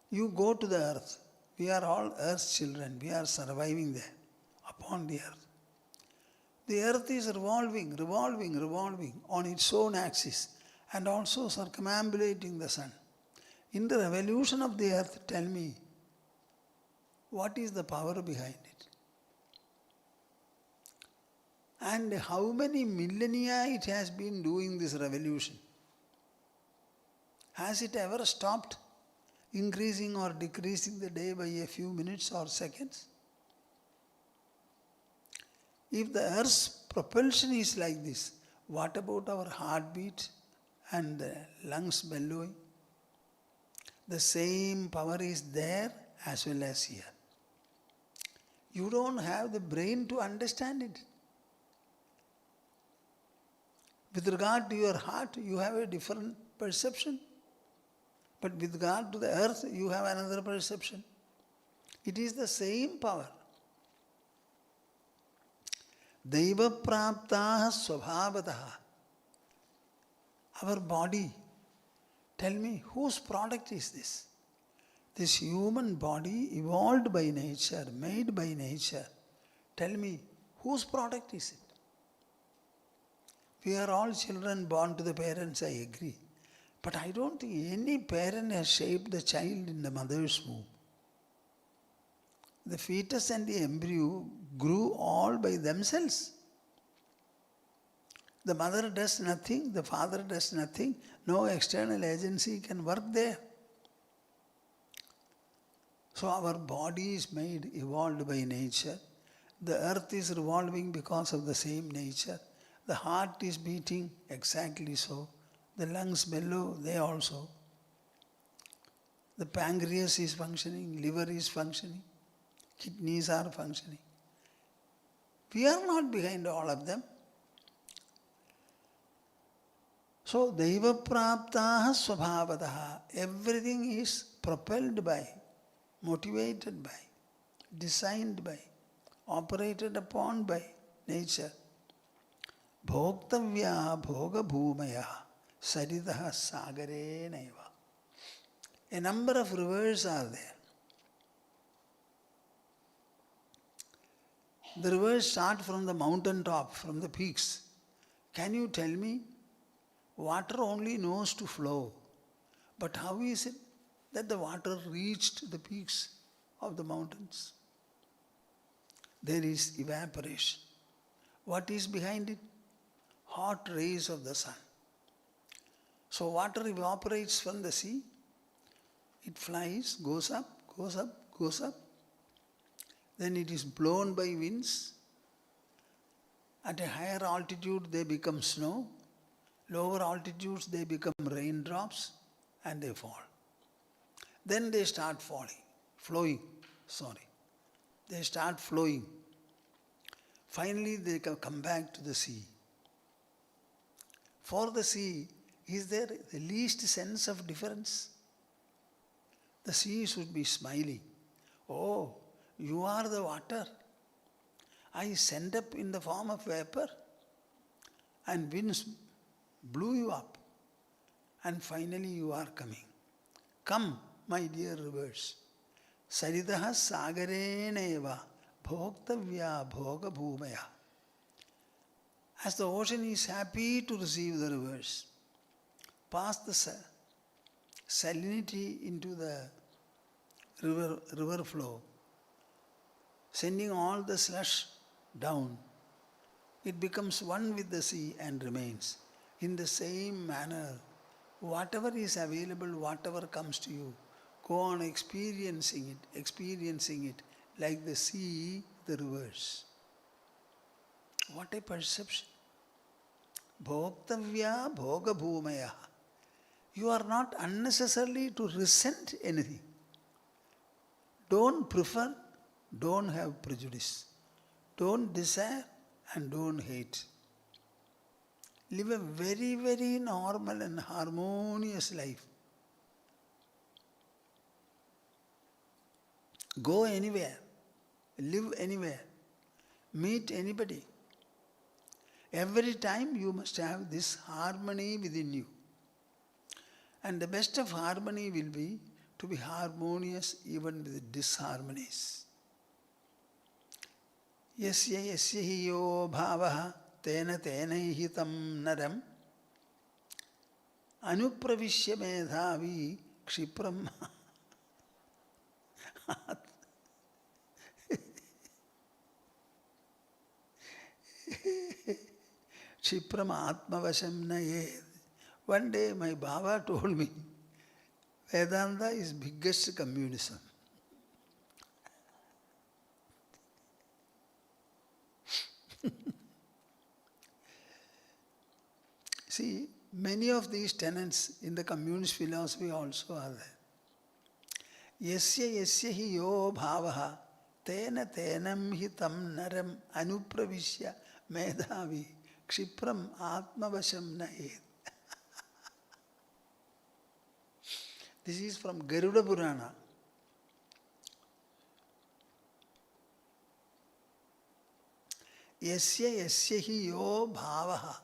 Speaker 1: You go to the earth. We are all earth's children. We are surviving there, upon the earth. The earth is revolving, revolving, revolving on its own axis and also circumambulating the sun. In the revolution of the earth, tell me, what is the power behind it? And how many millennia it has been doing this revolution? Has it ever stopped increasing or decreasing the day by a few minutes or seconds? If the earth's propulsion is like this, what about our heartbeat and the lungs bellowing? The same power is there as well as here. You don't have the brain to understand it. With regard to your heart, you have a different perception. But with regard to the earth, you have another perception. It is the same power. Daiva praptaha svabhavataha. Our body, tell me, whose product is this? This human body evolved by nature, made by nature. Tell me, whose product is it? We are all children born to the parents, I agree. But I don't think any parent has shaped the child in the mother's womb. The fetus and the embryo grew all by themselves. The mother does nothing, the father does nothing, no external agency can work there. So our body is made, evolved by nature. The earth is revolving because of the same nature. The heart is beating exactly so. The lungs bellow, they also. The pancreas is functioning, liver is functioning, kidneys are functioning. We are not behind all of them. So, Daiva Praptaha Swabhavataha. Everything is propelled by, motivated by, designed by, operated upon by nature. Bhoktavya bhoga bhumaya saritaha sagare naiva. A number of rivers are there. The rivers start from the mountain top, from the peaks. Can you tell me? Water only knows to flow. But how is it that the water reached the peaks of the mountains? There is evaporation. What is behind it? Hot rays of the sun. So water evaporates from the sea. It flies, goes up, goes up, goes up. Then it is blown by winds. At a higher altitude they become snow. Lower altitudes they become raindrops and they fall. Then they start flowing. They start flowing. Finally they come back to the sea. For the sea, is there the least sense of difference? The sea should be smiling. Oh, you are the water. I sent up in the form of vapor and winds blew you up. And finally you are coming. Come, my dear rivers. Saritaha sagareneva bhoktavya bhoga bhumaya. As the ocean is happy to receive the rivers, pass the salinity into the river flow, sending all the slush down. It becomes one with the sea and remains. In the same manner, whatever is available, whatever comes to you, go on experiencing it like the sea, the rivers. What a perception. Bhoktavya bhoga bhumaya. You are not unnecessarily to resent anything. Don't prefer, don't have prejudice. Don't desire and don't hate. Live a very, very normal and harmonious life. Go anywhere, live anywhere, meet anybody. Every time you must have this harmony within you. And the best of harmony will be to be harmonious even with disharmonies. Yasya yasya hi yo bhavaha tena tena hi tam naram anupravishya medhavi kshipram Kshipram atmavasham nayed. One day my Baba told me, Vedanta is biggest communism. See, many of these tenets in the communist philosophy also are there. Yasya yasya hi yo bhavaha tena tenam hi tam naram anupravishya medhavi kshipram atmavasham nayed. This is from Garuḍapurāṇaṃ. Yasya yasya hi yo bhavaha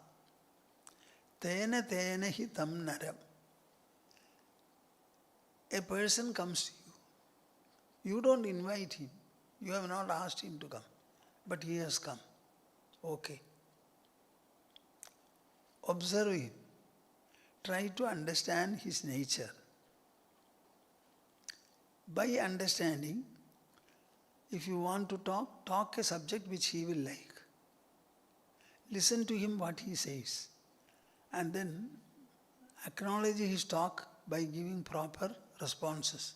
Speaker 1: tena tena hi tam naram. A person comes to you. You don't invite him. You have not asked him to come. But he has come. Okay. Observe him. Try to understand his nature. By understanding, if you want to talk a subject which he will like. Listen to him what he says. And then acknowledge his talk by giving proper responses.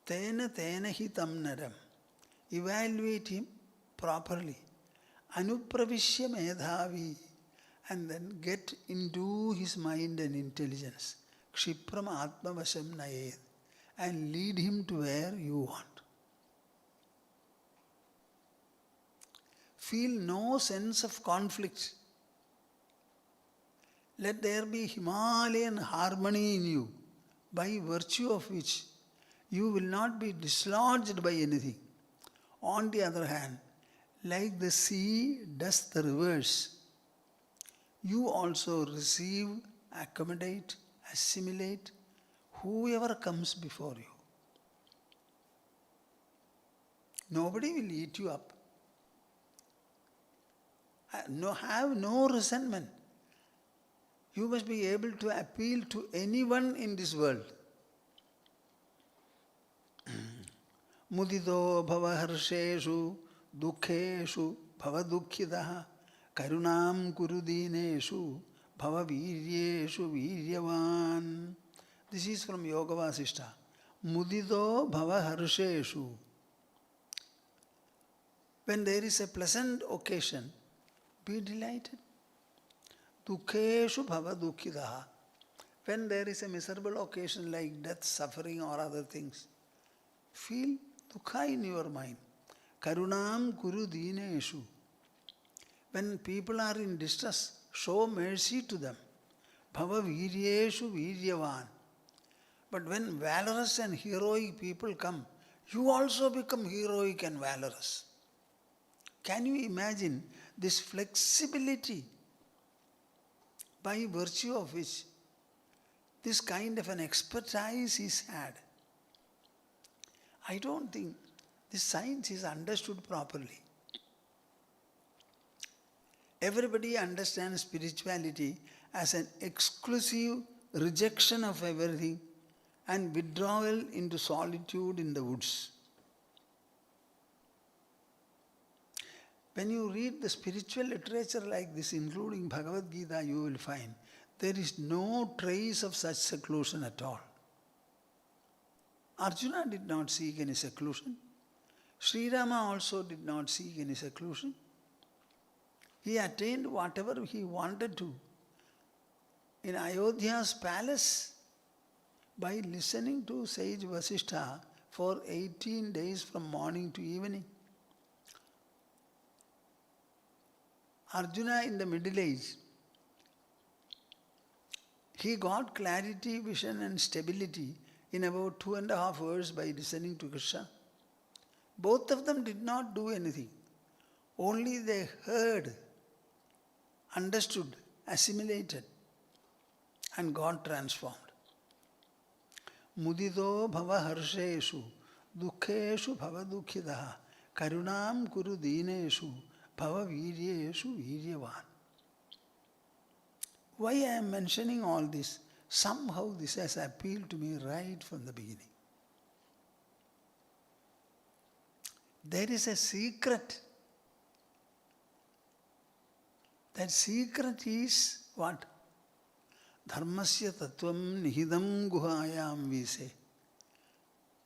Speaker 1: Tena tena hi tam naram. Evaluate him properly. Anupravishya medhavi. And then get into his mind and intelligence. Kshipram atmavasham nayed. And lead him to where you want. feel no sense of conflict. Let there be Himalayan harmony in you, by virtue of which you will not be dislodged by anything. On the other hand, like the sea does the rivers, you also receive, accommodate, assimilate whoever comes before you. Nobody will eat you up. Have no resentment. You must be able to appeal to anyone in this world. Mudito bhava harsheshu dukkheshu bhava dukkhidaha karunam kuru dineshu bhava viryeshu viryavan. This is from Yogavasishta. Mudito bhava harsheshu. When there is a pleasant occasion, be delighted. Dukkheshu bhava dukkhidaha. When there is a miserable occasion like death, suffering or other things, feel dukkha in your mind. Karunam kuru dineshu. When people are in distress, show mercy to them. Bhava viryeshu viryavan. But when valorous and heroic people come, you also become heroic and valorous. Can you imagine this flexibility by virtue of which this kind of an expertise is had? I don't think this science is understood properly. Everybody understands spirituality as an exclusive rejection of everything and withdrawal into solitude in the woods. When you read the spiritual literature like this, including Bhagavad Gita, you will find there is no trace of such seclusion at all. Arjuna did not seek any seclusion. Sri Rama also did not seek any seclusion. He attained whatever he wanted to in Ayodhya's palace by listening to sage Vasishtha for 18 days from morning to evening. Arjuna in the middle age, he got clarity, vision and stability in about 2.5 hours by listening to Krishna. Both of them did not do anything. Only they heard, understood, assimilated and got transformed. Mudito bhava harsheshu dukkheshu bhava dukkhidaha karunam kuru dineshu bhava viryeshu viryavan. Why I am mentioning all this? Somehow this has appealed to me right from the beginning. There is a secret. That secret is what? Dharmasya tattvam nihidam guhayam, we say.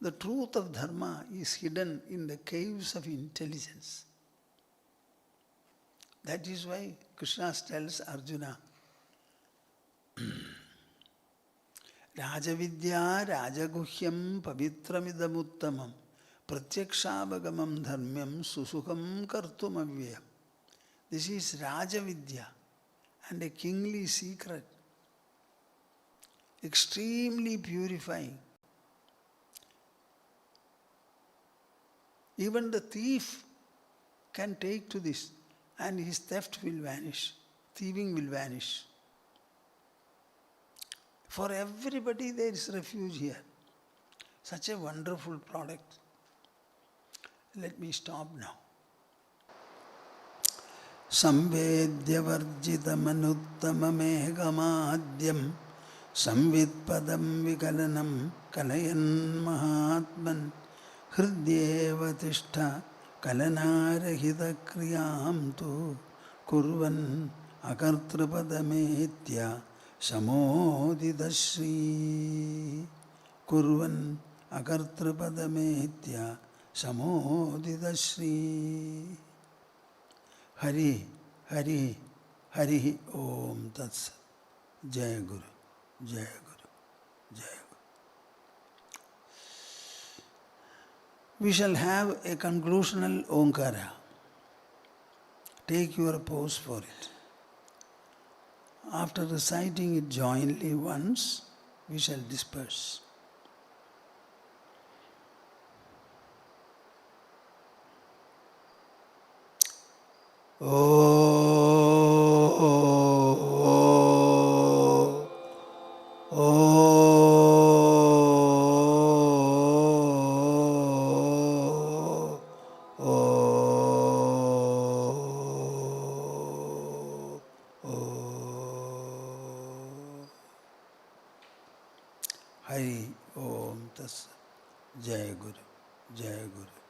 Speaker 1: The truth of dharma is hidden in the caves of intelligence. That is why Krishna tells Arjuna, Rajavidya rajaguhyam pavitramidamuttamam pratyakshabagamam dharmyam susukham kartum avyayam. This is Rajavidya and a kingly secret, extremely purifying. Even the thief can take to this and his theft will vanish, thieving will vanish. For everybody there is refuge here. Such a wonderful product. Let me stop now. Samvedyavarjitamanuttamamehgamadyam samvidpadam vikalanam kalayan mahatman hridyevatiष्ठा kalanarahita kriyam tu kurvan akartrapadamehitya samodidashri. Kurvan akartrapadamehitya samodidashri. Hari, Hari, Hari Om Tat Sat. Jai Guru, Jai Guru, Jai Guru. We shall have a conclusional Omkara. Take your pose for it. After reciting it jointly once, we shall disperse. Hari Om Tas Jai Guru, Jai Guru.